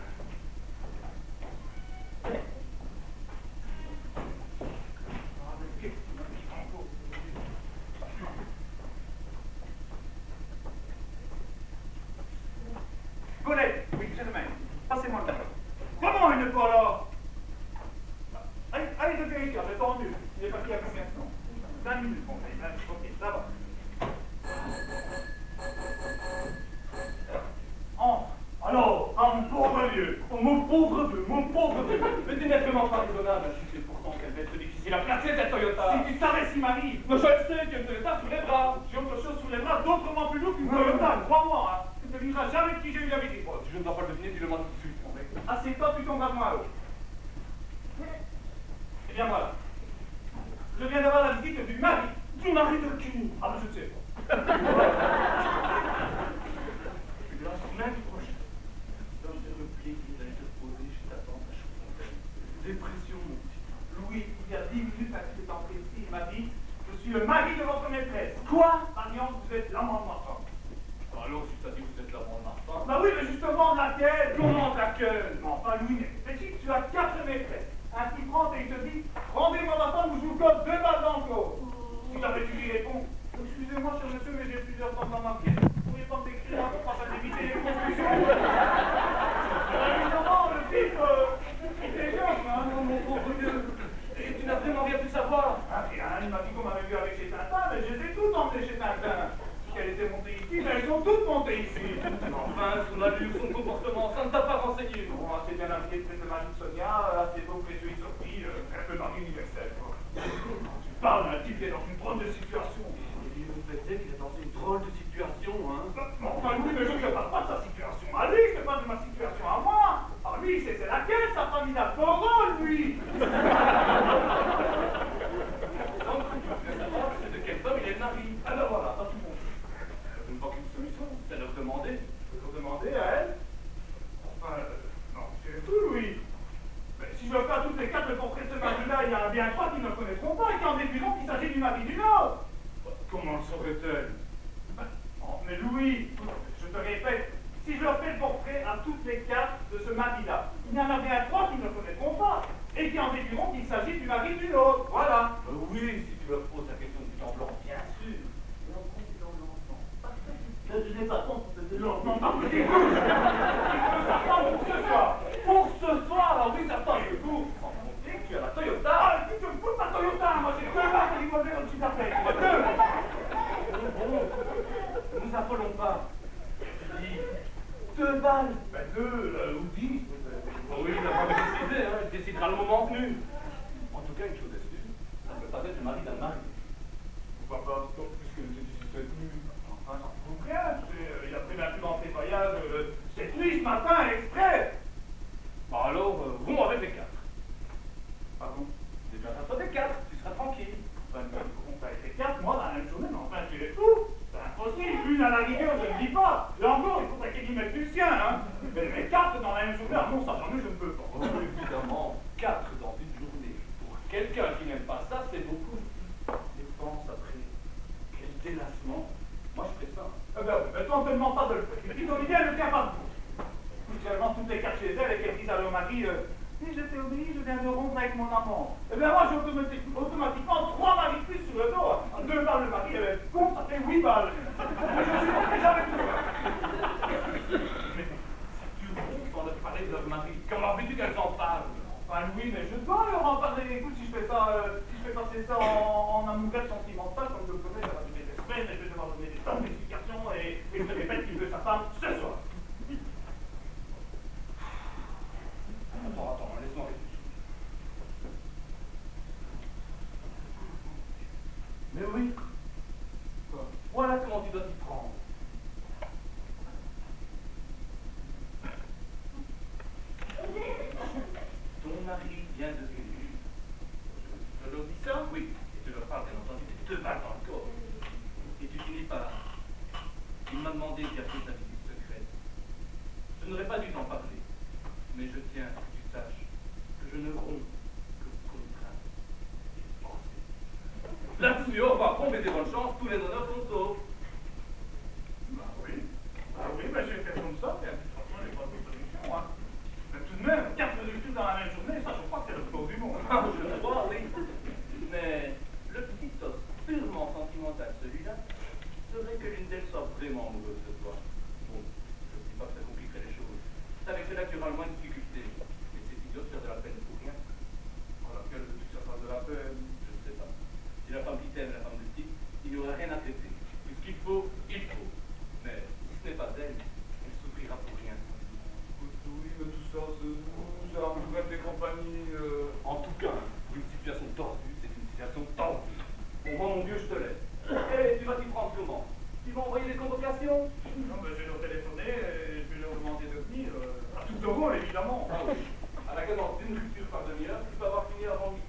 S2: quart, j'ai tendu. Il est parti à combien de temps? 20 minutes, mon frère. 20 minutes, ok, ça va. Entre. Alors, mon pauvre vieux.
S3: Oh, mon pauvre vieux, mon pauvre vieux. Mais tu n'es vraiment pas raisonnable. Tu sais pourtant qu'elle va être difficile à placer cette Toyota.
S2: Si tu savais ce qui m'arrive.
S3: Mais je le sais qu'il y a une Toyota sous les bras.
S2: J'ai autre chose sous les bras, d'autrement plus lourd qu'une Toyota, crois-moi, hein. Tu ne devineras jamais de qui j'ai eu la visite.
S3: Oh, si je ne dois pas le deviner, dis-le-moi tout de suite, mon mec.
S2: Assieds-toi, tu tomberas de moi à l'eau. Eh bien voilà. Je viens d'avoir la visite du mari.
S3: Du mari de qui?
S2: Ah ben je ne sais pas.
S3: La semaine prochaine, comme j'ai le plaisir d'aller te poser chez ta tante à Chaufontaine. Dépression, mon petit.
S2: Louis, il y a 10 minutes à qu'il est entré ici, il m'a dit je suis le mari de votre maîtresse.
S3: Quoi?
S2: Alliance, vous êtes l'amant de ma femme.
S3: Alors, si t'as dit que vous êtes l'amant de ma femme.
S2: Bah oui, mais justement de laquelle?
S3: Comment ta gueule?
S2: Non, pas Louis, mais réfléchis, tu as 4 maîtresses. Un qui prend et il te dit rendez-moi ma femme ou je vous colle 2 balles dans le dos. Si jamais tu lui réponds excusez-moi, cher monsieur, mais j'ai plusieurs femmes dans ma vie. Vous pourriez pas me décrire un peu afin d'éviter les confusions? Évidemment, le type, il dégueule, hein, mon pauvre Dieu.
S3: Et tu n'as vraiment rien pu savoir?
S2: Ah, rien, il m'a dit qu'on m'avait vu avec chez Tintin, mais je les ai toutes emmenées chez Tintin. Si elles étaient montées ici, mais elles sont toutes montées ici.
S3: Enfin, son allure, son comportement, ça ne t'a pas renseigné.
S2: Bon, assez bien habillé de le mari de Sonia, assez beau que les yeux sortis, un peu mari universel, quoi. Tu parles d'un type qui est dans une drôle de situation.
S3: Et le fait est qu'il est dans une drôle de situation, hein.
S2: Enfin, oui, mais je ne parle pas de sa situation à lui, je parle de ma situation à moi. Ah, lui, c'est laquelle sa famille a Corol, lui.
S3: Donc, tu veux savoir c'est de quel homme il est le mari.
S2: Alors voilà, ça tout compris.
S3: Je ne vois qu'une solution, c'est leur demander.
S2: Je peux demander à elle. Enfin, non, c'est tout, Louis. Mais si je veux faire toutes les 4 le portrait de ce mari-là, il y en a bien 3 qui ne le connaîtront pas et qui en déduiront qu'il s'agit du mari d'une autre.
S3: Comment le saurait-elle?
S2: Oh, mais Louis, je te répète, si je leur fais le portrait à toutes les 4 de ce mari-là, il y en a bien 3 qui ne le connaîtront pas et qui en déduiront qu'il s'agit du mari d'une autre. Voilà.
S3: Oui, si tu leur poses la question du temps blanc, bien sûr.
S2: Je n'ai pas compte de l'enfant. Écoute, ça prend pour ce soir.
S3: Pour ce soir, alors oui, ça passe le coup. En monter, tu as la Toyota.
S2: Ah, tu te fous de ma Toyota, moi j'ai 2 balles de limousine au-dessus de la tête. 2.
S3: Nous affolons pas. Je dis 2 balles.
S2: Ben 2 ou 10 peut-être.
S3: Oh oui, il n'a pas décidé, hein. Il décidera le moment venu. En tout cas, une chose est sûre, ça ne peut pas être le mari d'un mari.
S2: Pourquoi pas, puisque c'est venu. Enfin, ça prouve rien. Il a pris la plus grande nettoyage cette nuit, ce matin, exprès.
S3: Bon alors, romps avec les 4.
S2: Pardon.
S3: Déjà, ça soit des 4, tu seras tranquille.
S2: Enfin, on fait les 4 mois dans la même journée, mais enfin, tu es fou. C'est impossible. Une à la rigueur, je ne dis pas. Là encore, il faudrait qu'il y mette du sien, hein. Mais 4 dans la même journée, ah non, ça jamais, je ne peux pas.
S3: Oh, évidemment, 4 dans une journée. Pour quelqu'un qui n'aime pas ça, c'est beaucoup. Et pense après, quel délassement. Moi, je ferais ça.
S2: Eh ben, mais toi, on ne te demande pas de le faire. Mais tu connais bien, elle ne tient pas debout. Seulement, toutes les 4 chez elle et qu'elle dise à leur mari, si je t'ai obéi, je viens de rompre avec mon amant. Eh bien, moi, j'ai automatiquement 3 maris de plus sur le dos. 2 balles le mari, con, ça fait 8 balles. Mais je supporterai jamais tout ça.
S3: Mais si tu romps sans leur parler de leur mari, comment veux-tu qu'elles en parlent?
S2: Enfin, oui, mais je dois leur en parler. Écoute, si je fais passer ça en amourette sentimentale, comme je le connais, ça va durer des semaines, et je vais devoir donner des tonnes d'explications, et je te répète qu'il veut sa femme ce soir.
S3: Attends, laisse-moi réfléchir. Mais oui. Voilà comment tu dois t'y prendre. Ton mari vient de venir. Je leur dis ça? Oui. Et tu leur parles bien entendu des 2 balles dans le corps. Et tu finis par... Il m'a demandé d'y appeler ta visite secrète. Je n'aurais pas dû t'en parler. Mais je tiens à ce que tu saches que je ne romps que contraint et forcé. Là-dessus, au revoir, bon, mais des bonnes chances, tous les honneurs sont saufs.
S2: Bah oui, bah je vais faire comme ça, et franchement, j'ai pas d'autre solution, hein. Mais tout de même, 4 résultats dans la même journée, ça, je crois que c'est le tour du monde.
S3: Ah, je le vois, oui. Mais le petit os purement sentimental, celui-là, serait que l'une d'elles soit vraiment amoureuse de toi. Bon, je ne dis pas que ça compliquerait les choses. C'est avec cela que tu auras le moins de difficultés. Mais c'est idiot de faire de la peine pour rien.
S2: Voilà, quelle de toute surface de la
S1: rupture par demi-heure, tu peux avoir fini avant midi.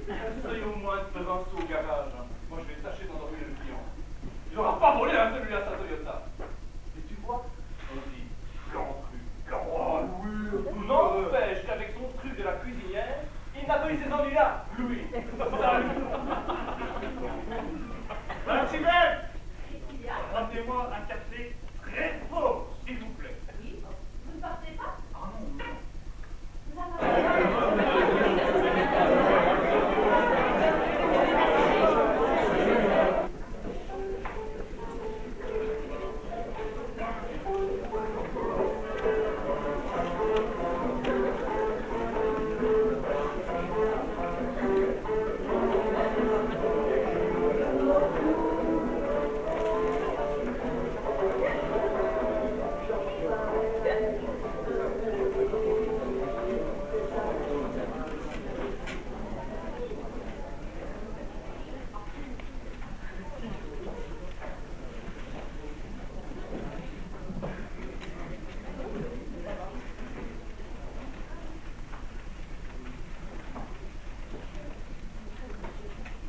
S1: Essaye au moins de faire un saut au garage. Hein. Moi, je vais tâcher d'endormir le client. Il n'aura pas volé hein, celui-là, sa Toyota. Et tu vois, on dit plan truc, plan. Oh, oui, n'empêche qu'avec son truc de la cuisinière, il n'a pas eu ces ennuis-là, Louis. Salut. Madame Chimène,
S4: Qu'est-ce qu'il y a?
S1: ramenez-moi un café très fort, s'il vous plaît.
S4: Oui, vous ne partez pas?
S1: Ah non, non.
S4: Vous en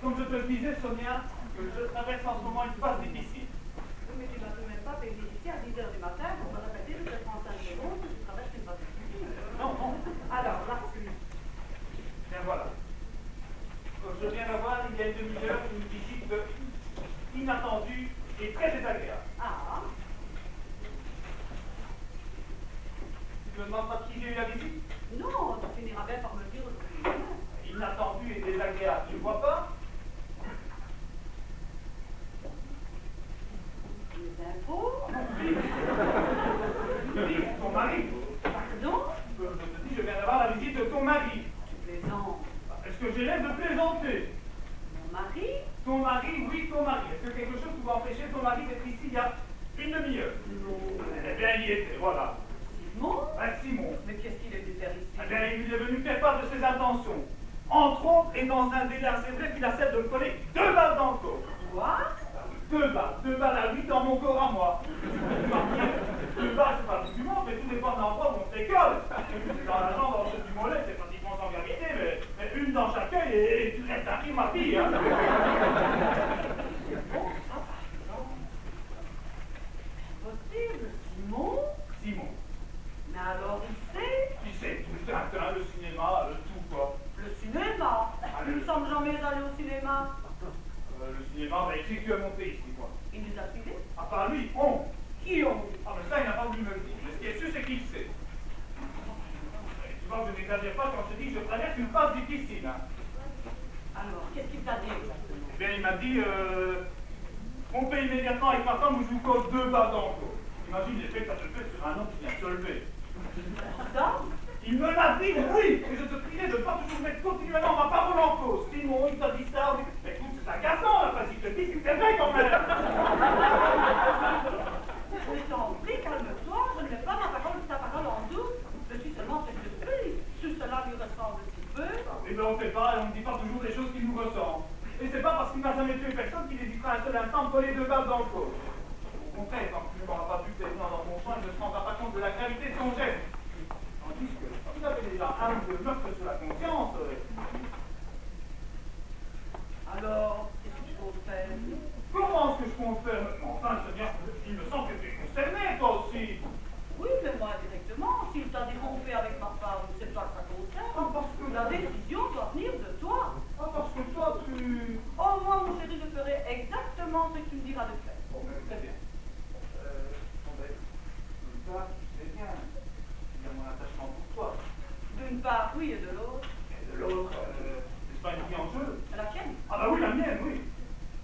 S2: Comme je te le disais, Sonia, que je traverse en ce moment une phase difficile.
S5: Oui, mais tu ne vas tout de même pas payer ici à 10 h du matin pour me répéter toutes les 35 secondes que tu traverses une phase difficile.
S2: Non, non.
S5: Alors, là-dessus.
S2: Bien voilà. Je viens d'avoir, il y a une demi-heure, une visite inattendue et très désagréable.
S5: Ah,
S2: Tu me demandes pas qui j'ai eu la visite?
S5: non, tu finiras bien par me le dire aujourd'hui.
S2: Inattendue et désagréable, tu ne vois pas?
S5: Les infos?
S2: Oui, ton mari.
S5: Pardon?
S2: Je te dis, je viens d'avoir la visite de ton mari.
S5: Tu plaisantes.
S2: Est-ce que j'ai l'air de plaisanter?
S5: Mon mari?
S2: Ton mari, oui, ton mari. Est-ce que quelque chose pouvait empêcher ton mari d'être ici il y a une demi-heure?
S5: Non.
S2: Eh bien, il y était, voilà.
S5: Simon?
S2: Ah, Simon.
S5: Mais qu'est-ce qu'il est venu faire ici?
S2: Eh bien, il est venu faire part de ses intentions. Entre autres, et dans un délai assez vrai, qu'il accepte de me coller 2 balles dans le corps.
S5: Quoi?
S2: 2 balles à lui dans mon corps à moi. 2 balles, c'est pas du monde, mais tout dépend de l'endroit où on s'école. Dans la jambe, dans le du mollet, c'est pratiquement sans gravité, mais une dans chaque œil et tu restes un prix, ma fille. Hein.
S5: Impossible. Simon?
S2: Simon,
S5: Mais alors, il sait?
S2: tu sais, tout le Tintin, le cinéma, tout quoi.
S5: Le cinéma? Nous ne sommes jamais allés au cinéma.
S2: Le cinéma, bah, écrit que tu as monté ici, quoi.
S5: Il nous a suivis?
S2: À part lui, on.
S5: Qui ont?
S2: Ah, mais ça, il n'a pas voulu me le dire. Mais ce qui est sûr, c'est qu'il sait. Tu vois, je n'exagère pas quand je te dis que je traverse une phase difficile. Hein.
S5: Alors, qu'est-ce qu'il t'a dit exactement?
S2: Eh bien, il m'a dit, on paye immédiatement avec ma femme ou je vous cause 2 balles dans le dos. Imagine l'effet que ça te fait sur un homme qui vient de se lever.
S5: Ça?
S2: Il me l'a dit, oui, et je te priais de ne pas toujours mettre continuellement ma parole en cause. Simon, il t'a dit ça, mais écoute, c'est agaçant, la phrase qu'il te dit, c'est vrai quand même.
S5: Je t'en prie, calme-toi, je ne mets pas ta parole en doute. Je suis seulement très surprise. Tout cela lui ressemble si peu.
S2: Eh bien, on ne fait pas, on ne dit pas toujours des choses qui nous ressemblent. Et c'est pas parce qu'il n'a jamais tué personne qu'il hésitera un seul instant à me coller 2 balles dans le corps. Au contraire, tant que tu n'auras pas vu tes mains dans mon soin, il ne se rendra pas compte de la gravité de son geste. Tandis que, quand vous avez déjà un ou 2 meurtres sur la conscience...
S5: Alors, qu'est-ce que tu comptes faire?
S2: Comment est-ce que je compte faire maintenant? Enfin, c'est bien, il me semble que tu es concerné, toi aussi.
S5: Oui, mais moi directement. S'il t'a dit qu'on fait avec ma femme, c'est toi que ça concerne.
S2: Ah, parce que...
S5: La décision doit venir de toi.
S2: Ah, parce que toi, tu...
S5: Oh, moi, mon chéri, je ferai exactement ce que tu me diras de faire.
S2: Bon, mais très bien. Bon, ben, d'une part, tu sais bien, il y a mon attachement pour toi.
S5: D'une part, oui, et de l'autre.
S2: Et de l'autre, c'est pas une vie en jeu.
S5: La tienne.
S2: Ah bah oui, la mienne, oui.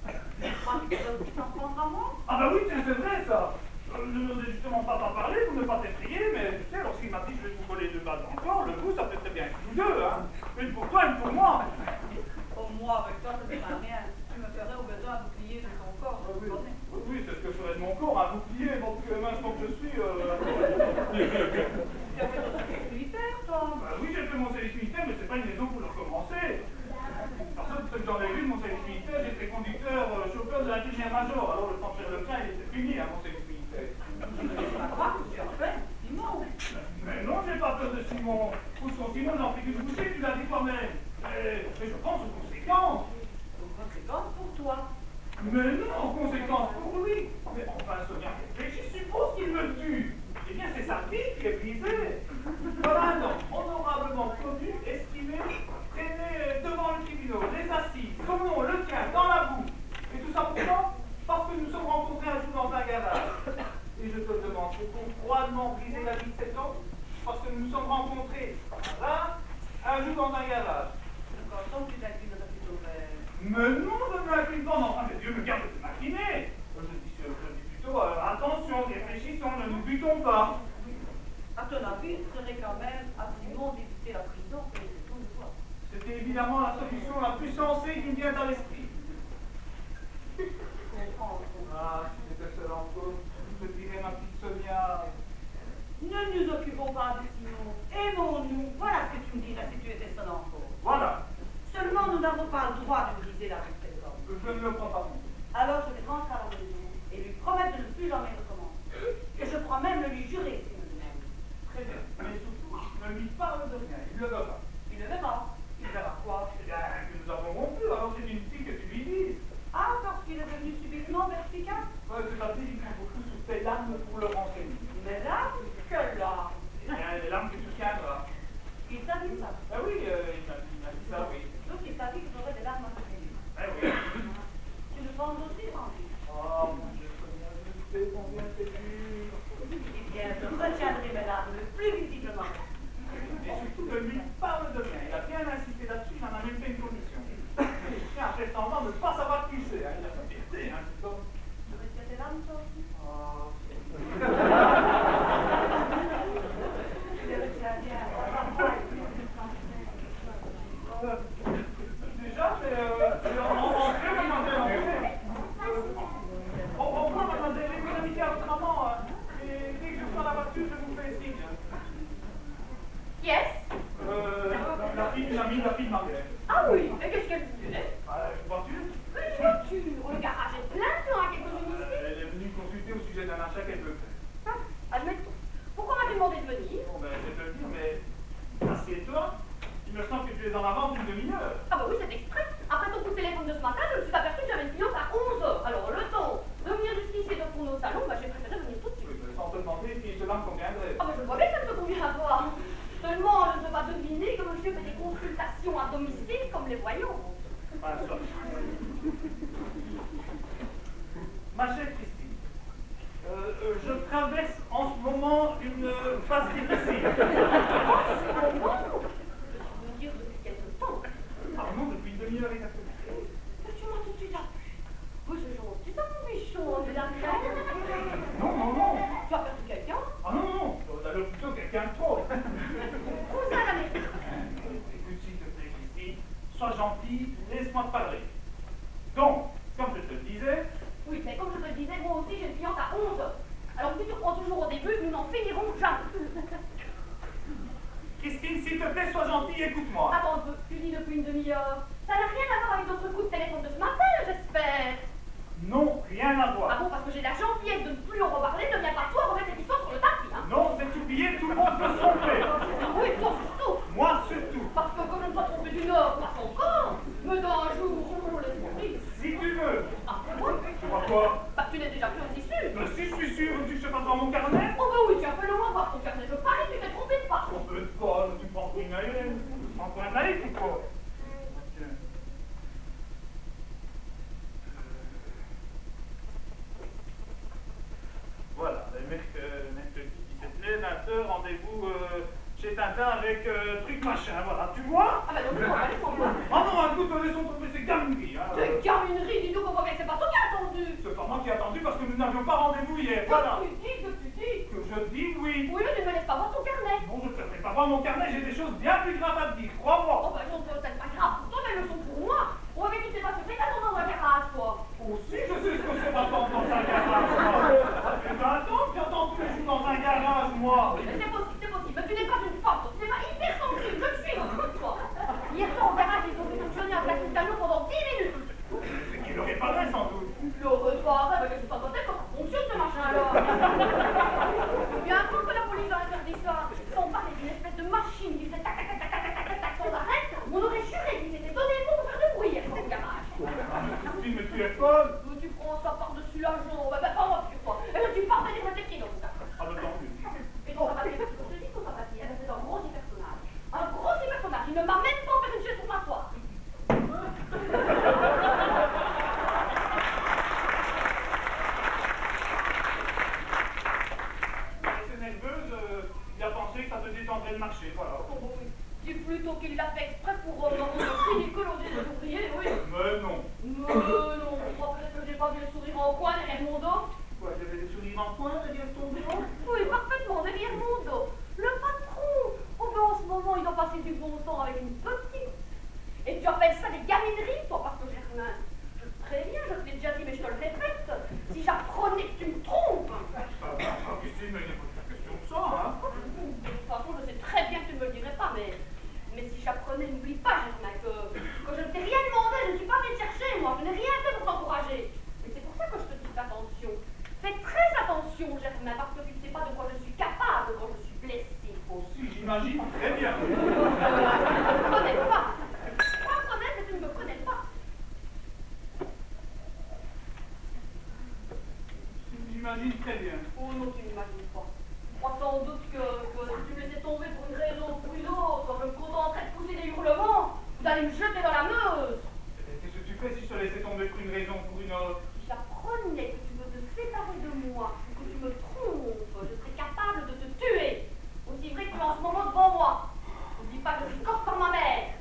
S5: Tu crois que tu peux t'en prendre à moi?
S2: Ah bah oui, tiens, c'est vrai, ça. Je n'osais justement pas t'en parler pour ne pas t'effrayer, mais tu sais, lorsqu'il m'a dit que je vais vous coller 2 balles encore, le coup, ça fait très bien tous deux, hein. Une pour toi, une pour moi.
S5: Oh, moi, avec toi, ça ne sert à rien. Tu me ferais au besoin un bouclier de ton corps, je
S2: Oui,
S5: te connais.
S2: oui, c'est ce que je ferais de mon corps, un bouclier, donc mince comme je suis.
S5: Tu as fait ton service militaire, toi?
S2: Bah oui, j'ai fait mon service militaire, mais c'est pas une raison pour le recommencer. Parce que j'en ai vu de mon service militaire, j'étais conducteur, chauffeur de l'ingénieur-major. Alors le temps de faire le plein, il était fini, hein, mon service militaire.
S5: C'est pas grave, tu as fait, Simon.
S2: Mais non, j'ai pas peur de Simon. Où sont Simon, j'en fais que je vous quand même. Mais je pense aux conséquences.
S5: Aux conséquences pour toi.
S2: Mais non, aux conséquences pour lui. Mais enfin, Sonia, réfléchis, suppose qu'il me tue. Eh bien, c'est sa vie qui est brisée. Voilà un homme honorablement connu, estimé, traîné devant le tribunal, les assises, son nom, le tien, dans la boue. Et tout ça pourquoi? Parce que nous sommes rencontrés un jour dans un garage. Et je te demande, faut-on froidement briser la vie de cet homme? Parce que nous nous sommes rencontrés là, un jour dans un garage.
S5: Quand donc tu t'inclines de ta plutôt vers...
S2: Mais non, je ne m'incline pas, mais enfin, Dieu me garde de m'incliner. Je dis plutôt, attention, réfléchissons, ne nous butons pas.
S5: À ton avis, ce serait quand même assez bon d'éviter la prison que les questions de toi.
S2: C'était évidemment la solution la plus sensée qui me vient à l'esprit.
S5: Comprends.
S2: Ah, si j'étais seul en cause, je dirais ma petite Sonia.
S5: Ne nous occupons pas de Simon. Aimons-nous. Voilà ce que tu me dirais si tu étais seul en cause.
S2: Voilà,
S5: Seulement, nous n'avons pas le droit de briser la vie de cet homme.
S2: je ne le crois pas.
S5: Alors, je vais rentrer à la maison et lui promettre de ne plus jamais recommencer. Et je crois même le lui jurer s'il me demande.
S2: Très bien, mais surtout, ne lui parle de rien, il le verra.
S5: Il le verra. Il verra quoi?
S2: Eh bien, que nous avons rompu, alors c'est inutile que tu lui dises.
S5: Ah, parce qu'il est devenu subitement vertical?
S2: Ouais, c'est-à-dire qu'il faut beaucoup sur tes larmes pour le renseigner.
S5: Mais là, que là?
S2: Eh bien, les larmes que tu tiendras.
S5: Il t'a dit ça.
S2: Ah oui, il m'a dit ça, oui.
S5: Donc, il t'a dit que j'aurais des larmes à venir.
S2: Eh oui.
S5: Tu le penses aussi, Henri?
S2: Oh, mon Dieu, Sonia, je sais combien c'est dur.
S5: Eh bien, je retiendrai mes larmes le plus visiblement.
S2: Et surtout, ne lui parle de rien. Il a bien insisté là-dessus, il en a même fait une commission. Tiens, après semblant de ne pas savoir qui c'est. Il a fait fierté, hein, c'est comme...
S5: Tu retiens tes larmes, toi aussi?
S2: Oh.
S5: Je les retiens bien.
S2: Déjà, c'est en rentrée, mademoiselle. Au revoir, mademoiselle. Et vous invitez à votre maman. Et dès que je prends la voiture, je vous fais signe.
S4: Yes.
S2: La fille d'une amie, la fille de ma mère.
S4: Ah oui, mais qu'est-ce qu'elle faisait?
S2: Une voiture.
S4: Une voiture. Le garage est plein de gens à quelques minutes ici.
S2: Elle est venue consulter au sujet d'un achat qu'elle veut faire.
S4: Ah, admettons. Pourquoi m'as-tu demandé de venir?
S2: Bon, ben, je vais te le dire, mais assieds-toi. Il me semble que tu es en avance d'une demi-heure.
S4: Ah bah oui, c'est exprès. Après ton coup de téléphone de ce matin, je me suis aperçue que j'avais une cliente à 11h. Alors le temps de venir jusqu'ici et de tourner au salon, bah j'ai préféré venir tout de suite.
S2: Oui, mais sans te demander si cela me conviendrait.
S4: Ah bah je vois bien que ça ne te convient pas. Seulement, je ne peux pas deviner que monsieur fait des consultations à domicile comme les voyants.
S2: Ah, ça. Ma chère Christine, je traverse en ce moment une phase difficile.
S4: Oh, c'est moment. Je veux dire depuis quelque temps.
S2: Ah non, depuis une demi-heure exactement.
S4: Mais tu m'as tout de suite appris. Oui, c'est gentil, ça mon bichon, de la
S2: Non, non, non.
S4: Tu as perdu quelqu'un?
S2: Ah non, non, d'ailleurs plutôt quelqu'un de trop.
S4: Cousin d'Amérique.
S2: Écoute, s'il te plaît, Christine, sois gentille, laisse-moi te parler. Donc, comme je te le disais,
S4: Oui, mais comme je te le disais, moi aussi j'ai une cliente à 11h. Alors si tu reprends toujours au début, nous n'en finirons jamais.
S2: Christine, s'il te plaît, sois gentille, écoute-moi.
S4: Attends un peu, tu dis depuis une demi-heure. Ça n'a rien à voir avec notre coup de téléphone de ce matin, j'espère.
S2: Non, rien à
S4: Ah
S2: voir.
S4: bon, parce que j'ai la gentillesse de ne plus en reparler, ne viens pas toi remettre cette histoire sur le tapis, hein.
S2: Non, c'est oublié, tout le monde peut se tromper.
S4: Oui, toi surtout.
S2: Moi surtout.
S4: Parce que comme je ne sois trompé d'une heure, pas son corps, me dans un jour, laisse-moi dire.
S2: Si tu veux.
S4: Ah, moi?
S2: Tu vois quoi?
S4: Bah, tu n'es déjà plus aussi sûr.
S2: Mais si je suis sûr, tu que je passe dans mon carnet?
S4: Oh bah oui, tu as fait le moins voir ton carnet. Je parie que tu t'es trompé de pas.
S2: On peut pas, tu prends pour une naïve. Tu prends pour un naïf ou quoi? Tiens. Voilà, le mercredi 17 mai, 20h, rendez-vous chez Tintin avec truc machin, voilà, tu vois?
S4: Ah bah donc, on va aller sans moi.
S2: Ah non, écoute, laissons tomber ces gamineries, hein.
S4: Des gamineries, dis-nous qu'on voit bien que c'est pas toi qui as attendu.
S2: C'est pas moi qui ai attendu parce que nous n'avions pas rendez-vous hier, voilà.
S4: Que tu dis.
S2: Que je dis oui.
S4: Oui, mais tu ne me laisses pas voir ton carnet.
S2: Bon, je te fais pas voir mon carnet, j'ai des choses bien plus graves à te dire,
S4: Oh
S2: crois-moi.
S4: bah non, peut-être pas grave pour toi, mais elles le sont pour moi. Oh, mais tu sais pas ce que c'est qu'attendre dans un garage, toi.
S2: Aussi, je sais ce que c'est d'attendre dans un garage, moi. Eh ben attends, j'attends tous les jours dans un garage, moi.
S4: Mais c'est possible, mais tu n'es pas une femme, tu n'es pas hypersensible, je le suis, toi. Hier soir, au garage, ils ont fait fonctionner un plastique camion pendant 10 minutes.
S2: C'est qu'il aurait pas vrai, sans doute.
S4: Le repas, mais qu'est-ce que ça doit être, comment ça fonctionne ce machin alors? Il y a un truc que la police a interdit ça. On parlait d'une espèce de machine qui faisait tac tac tac tac tac tac connais, n'oublie pas, Germain, que je ne t'ai rien demandé, je ne suis pas venue te chercher, moi, je n'ai rien fait pour t'encourager. Mais c'est pour ça que je te dis fais attention. Fais très attention, Germain, parce que tu ne sais pas de quoi je suis capable quand je suis blessée.
S2: Aussi, j'imagine très bien.
S4: Tu ne me connais pas. Pas connaître, mais tu ne me connais pas.
S2: J'imagine très bien.
S4: Oh non, tu n'imagines pas. Je crois sans doute que si tu me laissais tomber pour une raison ou pour une autre, je me contenterais de pousser des hurlements ou d'aller me jeter dans la Meuse.
S2: Qu'est-ce que tu fais si je te laissais tomber pour une raison ou pour une autre?
S4: Si j'apprenais que tu veux te séparer de moi, que tu me trompes, je serais capable de te tuer. Aussi vrai que tu es en ce moment devant moi. Ne dis pas que je suis corse par ma mère.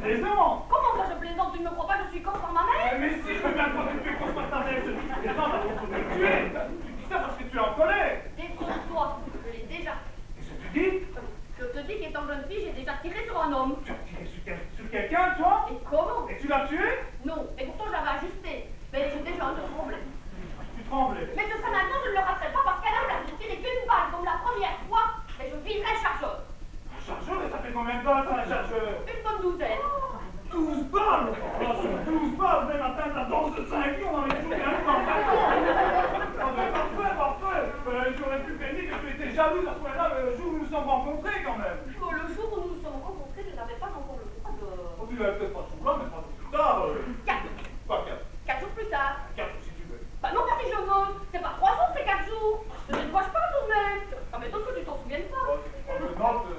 S2: Raison.
S4: Comment ça je plaisante? Tu ne me crois pas que je suis corse par ma mère?
S2: Mais si je veux bien croire que tu es contre par ta mère, je dis raison, on va me tuer. Tu dis ça parce que tu es en colère.
S4: Détrompe-toi, je l'ai déjà.
S2: Qu'est-ce que tu dis?
S4: Je te dis qu'étant jeune fille, j'ai déjà tiré sur un homme.
S2: Tu as tiré sur quelqu'un, toi?
S4: Et comment?
S2: Et tu l'as tué?
S4: Non, et pourtant j'avais ajusté. Mais j'étais jeune, je tremblais.
S2: Tu tremblais.
S4: Mais jusqu'à maintenant, je ne le raterai pas parce qu'elle a tiré qu'une balle comme la première fois, et je viserai le chargeur.
S2: Un chargeur, et ça fait combien de balles, ça, un chargeur?
S4: Une bonne douzaine.
S2: 12 balles! Oh, sur 12 balles, même atteindre la danse de 5 ans, on en est toujours bien dans le ballon! Ah ben, parfait, parfait! J'aurais pu penser que tu étais jalouse à ce moment-là le jour où nous nous sommes rencontrés, quand même!
S4: Oh, le jour où nous nous sommes rencontrés, je n'avais pas encore le droit de...
S2: Oh, tu l'avais peut-être pas ce jour-là, mais pas plus tard!
S4: 4.
S2: Pas
S4: 4 jours plus tard.
S2: 4 si tu veux.
S4: Bah non, pas si je veux. C'est pas 3 jours, c'est 4 jours. Je ne vois pas tout de même. Ah, mais d'autres que tu t'en souviennes pas.
S2: Je note...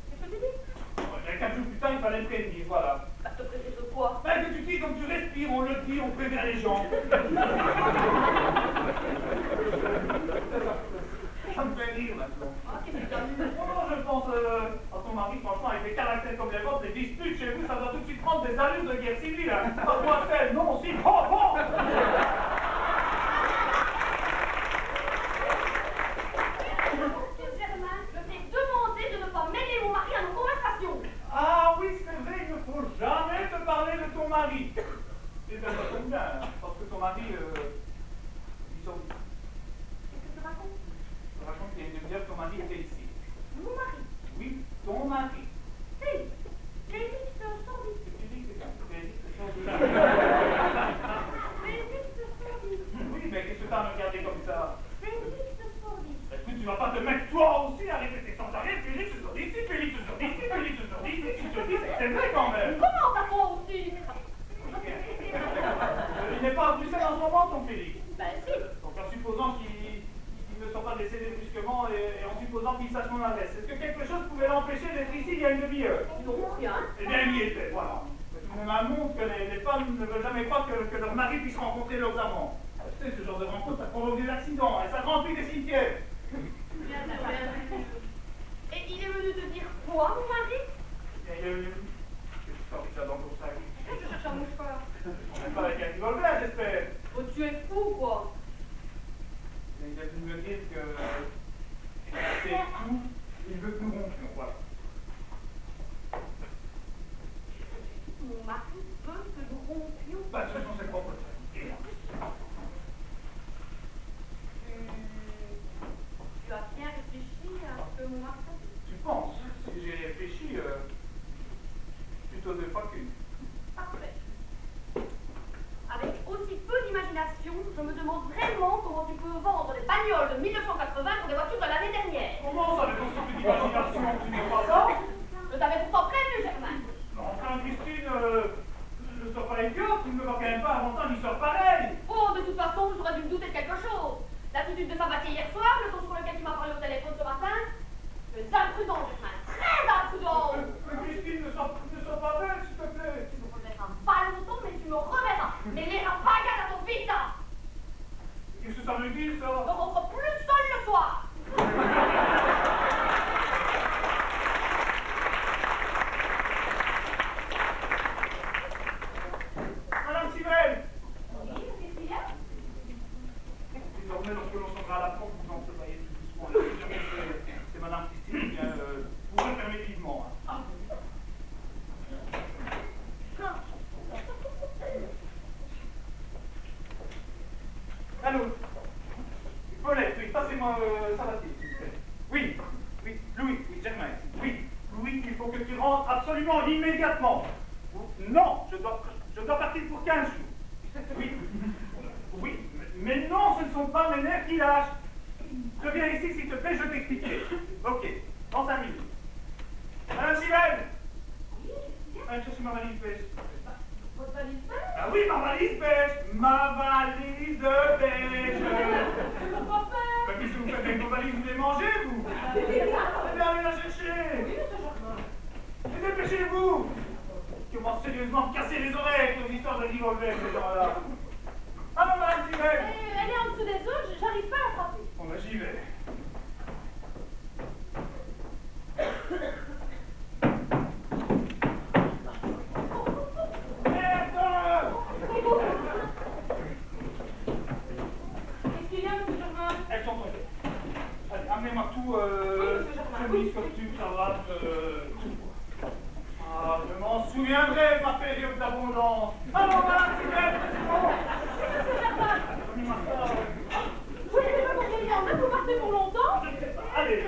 S4: Qu'est-ce que tu dis?
S2: 4 jours plus tard, il fallait me prévenir, voilà.
S4: Bah, te prévenir de quoi?
S2: Ben, que tu dis, comme tu respires, on le dit, on prévient les gens. Ça me fait rire, maintenant.
S4: Ah, qu'est-ce que tu as vu?
S2: Oh, je pense à ton mari, franchement, avec des caractères comme les vôtres, les disputes chez vous, ça doit tout de suite prendre des allures de guerre civile. Hein. Pas toi seul, non, si, oh, bon!
S4: Germain, je t'ai demandé de ne pas mêler mon mari à nos conversations.
S2: Ah oui, c'est vrai, il ne faut jamais te parler de ton mari. Et bien, ça tombe bien, hein, parce que ton mari, il sort d'ici.
S4: Qu'est-ce que tu racontes?
S2: Je te raconte qu'il y a une demi-heure, ton mari était ici.
S4: Mon mari.
S2: Oui, ton mari.
S4: Si. Félix sort d'ici.
S2: Tu dis que c'est ça, Félix sort d'ici.
S4: Félix sort d'ici.
S2: Oui, mais qu'est-ce que t'as à me regarder comme ça?
S4: Félix sort d'ici.
S2: Est-ce que tu vas pas te mettre toi aussi à répéter sans arrêt Félix sort d'ici, Félix sort d'ici, Félix sort d'ici, si je te dis, c'est vrai quand même.
S4: Comment ça, toi aussi?
S2: Il n'est pas à Bruxelles en ce moment, ton Félix.
S4: Ben si.
S2: Donc en supposant qu'il ne soit pas décédé brusquement et en supposant qu'il sache mon adresse, est-ce que quelque chose pouvait l'empêcher d'être ici il y a une demi-heure?
S4: Non, rien.
S2: Eh bien, il y était, voilà. C'est tout de même un monde que les femmes ne veulent jamais croire que leur mari puisse rencontrer leurs amants. Tu sais, ce genre de rencontre, ça provoque des accidents et ça remplit des cimetières.
S4: Bien, bien, bien. Et il est venu te dire quoi, mon mari?
S2: Eh bien, qu'est-ce que tu sortis ça dans ton sac?
S4: Je cherche un mouchoir.
S2: On n'est pas avec un revolver, j'espère.
S4: Oh, tu es fou, quoi.
S2: Il a dû me dire que c'est tout, il veut que nous rompions, voilà.
S4: Mon mari veut que nous rompions.
S2: Bah, ce sont ses propres faits.
S4: Tu as bien réfléchi à ce que mon mari t'a dit?
S2: Tu penses? Si j'ai réfléchi, plutôt 2 fois qu'une.
S4: Parfait. Avec aussi peu d'imagination, je me demande vraiment comment tu peux vendre des bagnoles de 1980 pour des voitures de l'année dernière.
S2: Comment ça, les concepts d'imagination, tu n'es pas ça?
S4: Je t'avais pourtant prévenu, Germain.
S2: Enfin, Christine, ne sois pas idiote, tu ne me vas quand même pas inventer une histoire pareille.
S4: Oh, de toute façon, j'aurais dû me douter de quelque chose. L'attitude de Sabatier hier soir, le ton sur lequel tu m'as parlé au téléphone ce matin, c'est imprudent, Germain, très imprudent.
S2: Mais Christine, ne sois pas belle, s'il te plaît.
S4: Tu me reverras pas longtemps, mais tu me reverras. Mais les rapagades à ton visage.
S2: Qu'est-ce que ça veut dire, ça?
S4: Ne rentre plus seul le soir.
S2: Madame Sivelle!
S4: Oui, qu'est-ce qu'il y a?
S2: Désormais, lorsque l'on sera à la porte, vous en soyez tout doucement. Si jamais c'est Madame Christine, eh bien, vous refermez vivement. Hein. Allô? Paulette, oui, passez-moi Sabatier, s'il vous plaît. Oui, oui, Louis, oui, Germain, oui, Louis. faut que tu rentres absolument immédiatement. Non, je dois partir pour 15 jours. Oui. Oui, mais non, ce ne sont pas mes nerfs qui lâchent. Reviens ici, s'il te plaît, je vais t'expliquer. Ok, dans 5 minutes. Madame Sibelle! Allez chercher ma valise beige.
S4: Votre valise beige?
S2: Ah oui, ma valise beige! Ma valise beige!
S4: Pourquoi faire?
S2: Mais qu'est-ce que vous faites avec vos valises? Vous les mangez, vous? Eh bien, allez la chercher!
S4: Oui, monsieur Germain.
S2: Et dépêchez-vous! Qui commencent sérieusement à me casser les oreilles avec vos histoires de revolver, ces gens-là. Ah non, madame Sibelle!
S4: Elle est en dessous des autres, j'arrive pas à l'attraper.
S2: Bon, ben j'y vais. Merde!
S4: Qu'est-ce qu'il y a, monsieur Germain?
S2: Elles sont tombées. Allez, amenez-moi tout,
S4: monsieur Germain,
S2: chemise, costume, cravate, tout. Ah, je m'en souviendrai, ma période d'abondance. Ah non, madame Sibelle, c'est bon.
S4: Monsieur Germain,
S2: Donnez-moi ça.
S4: vous n'avez pas combien il y en a, vous partez pour longtemps?
S2: Je ne sais pas. Allez,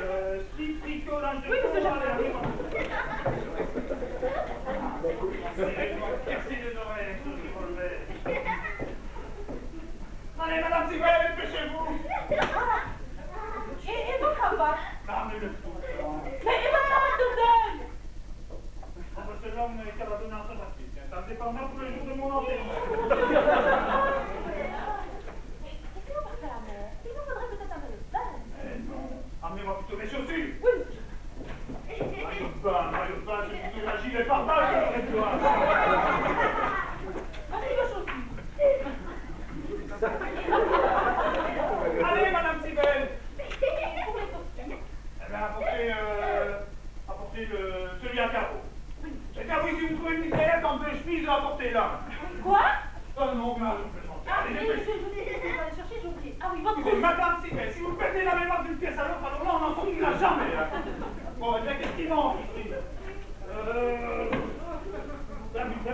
S2: slip, tricot, linge de
S4: Oui, monsieur
S2: peau,
S4: Germain,
S2: allez,
S4: oui.
S2: Elle doit casser les oreilles, ce revolver. Allez, madame Sibelle, dépêchez-vous.
S4: Et votre cravate?
S2: Ramenez le tout.
S4: Mais et votre cravate de deuil?
S2: Ah, bah, celle-là, vous n'avez qu'à la donner à sa fille. Ça me dépendra pour le jour de mon enterrement.
S4: Mais si vous partez à la mer, il vous faudrait peut-être un maillot de bain.
S2: Eh non. Amenez-moi plutôt mes chaussures.
S4: Oui, monsieur Germain.
S2: Maillot de bain, c'est plutôt la gilet pare-balles que j'aurais besoin.
S4: Voici vos chaussures.
S2: Allez, madame Sibelle.
S4: Pour les costumes.
S2: Eh bien, apportez celui à carreaux. Et car oui, si vous trouvez une mitraillette en deux chemises, apportez-la.
S4: Quoi?
S2: Oh non, mais je plaisante.
S4: Ah,
S2: Allez,
S4: mais
S2: dépêchez.
S4: je vous dis, on va aller chercher, j'ai oublié. Ah oui, votre
S2: Écoutez, madame Sibelle, si vous perdez la mémoire d'une pièce à l'autre, alors là, on n'en sortira jamais. Hein. Bon, eh bien, qu'est-ce qui manque ici?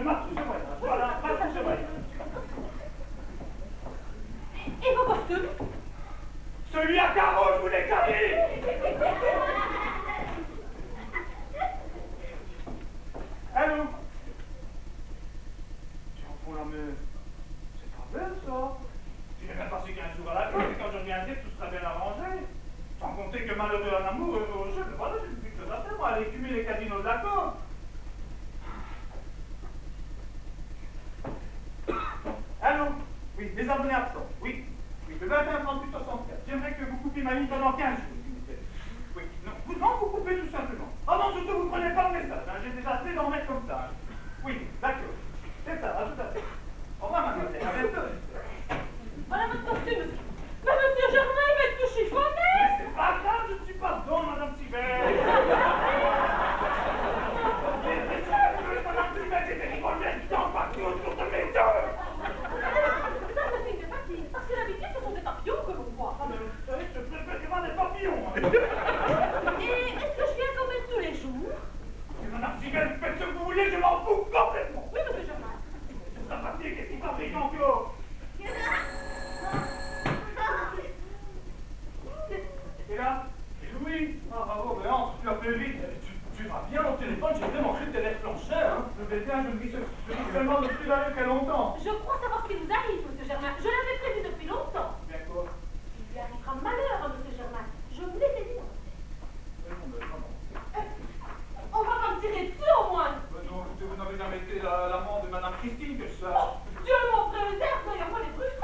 S2: Ma trousse, voilà, ma trousse,
S4: Et vos costumes?
S2: celui à carreaux, je vous l'ai carré. Allô? Tu en fous la mer? C'est pas belle, ça. Tu viens même passer 15 jours à la côte, et quand je reviendrai, tout sera bien arrangé. Sans compter que malheureux en amour, heureux au jeu, mais voilà, j'ai plus que ça à faire, moi, aller écumer les casinos de la côte. Allô? Oui, les abonnés absents. Oui. Oui, le 21 38 64. J'aimerais que vous coupiez ma ligne pendant 15 jours, s'il vous plaît. Oui, non, vous coupez tout simplement. Oh non, surtout, vous prenez pas le message. Hein. J'ai déjà assez d'en mettre comme ça. Hein. Oui, d'accord. C'est ça, à tout à fait. Au revoir, mademoiselle. À bientôt.
S4: Voilà votre costume, monsieur. Mais monsieur Germain, il va être tout chiffonné!
S2: Mais c'est pas grave, je ne suis pas dedans, madame Sibelle. Madame Sibelle, j'ai des revolvers qui sont partis autour de mes deux.
S4: Ça, c'est signe de fatigue. Parce que d'habitude, ce sont des papillons que l'on voit.
S2: Ah, mais vous savez, je préfère que des papillons. Hein.
S4: Et est-ce que je viens quand même tous les jours?
S2: Mais madame Sibelle, faites ce que vous voulez, je m'en fous complètement.
S4: Oui, monsieur Germain.
S2: C'est sa partie, qu'est-ce qu'il fabrique encore? Et là? Oui. Ah, bravo, mais non, tu as fait vite. Tu vas bien au téléphone, j'ai vraiment cru que t'allais flancher, hein. Je vais bien, je vis seulement depuis là très longtemps.
S4: Je crois savoir ce qui vous arrive, monsieur Germain. Je l'avais prévu depuis longtemps.
S2: Bien quoi?
S4: Il lui arrivera malheur à monsieur Germain. Je vous l'ai dit. On va pas me tirer dessus au moins.
S2: Non, écoutez, vous n'avez jamais été l'amant de madame Christine, que je sache.
S4: Dieu m'en préserve, d'ailleurs, les trucs.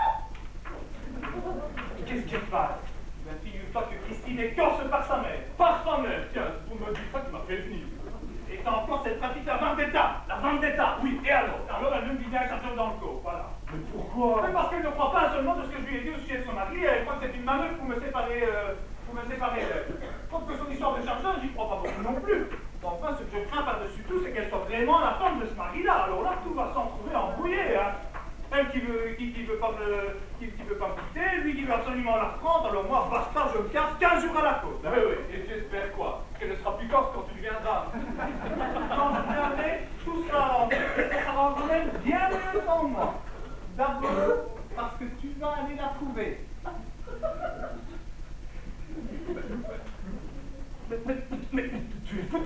S2: Qu'est-ce qui se passe? Ben, figure-toi que Christine est corse par sa mère. Par sa mère? Tiens, pour me dire ça, tu m'as fait venir. Et t'as encore cette pratique la vendetta. La vendetta, oui, et alors? Alors, elle me dit bien chargeur dans le corps, voilà. Mais pourquoi? Mais parce qu'elle ne croit pas seulement de ce que je lui ai dit au sujet de son mari, elle croit que c'est une manœuvre pour me séparer d'elle. Sauf que son histoire de chargeur, j'y crois pas beaucoup non plus. Enfin, ce que je crains par-dessus tout, c'est qu'elle soit vraiment la femme de ce mari-là. Alors là, tout va s'en trouver embrouillé, hein. Elle qui veut pas me quitter, lui qui veut absolument la reprendre, alors moi, basta, je me casse 15 jours à la côte. Hein.
S3: Oui, et j'espère quoi? Qu'elle ne sera plus corse quand tu deviendras.
S2: Quand je viendrai, tout sera arrangé. Et ça sera même bien mieux sans moi. D'abord, parce que tu vas aller la trouver. Mais tu es fou,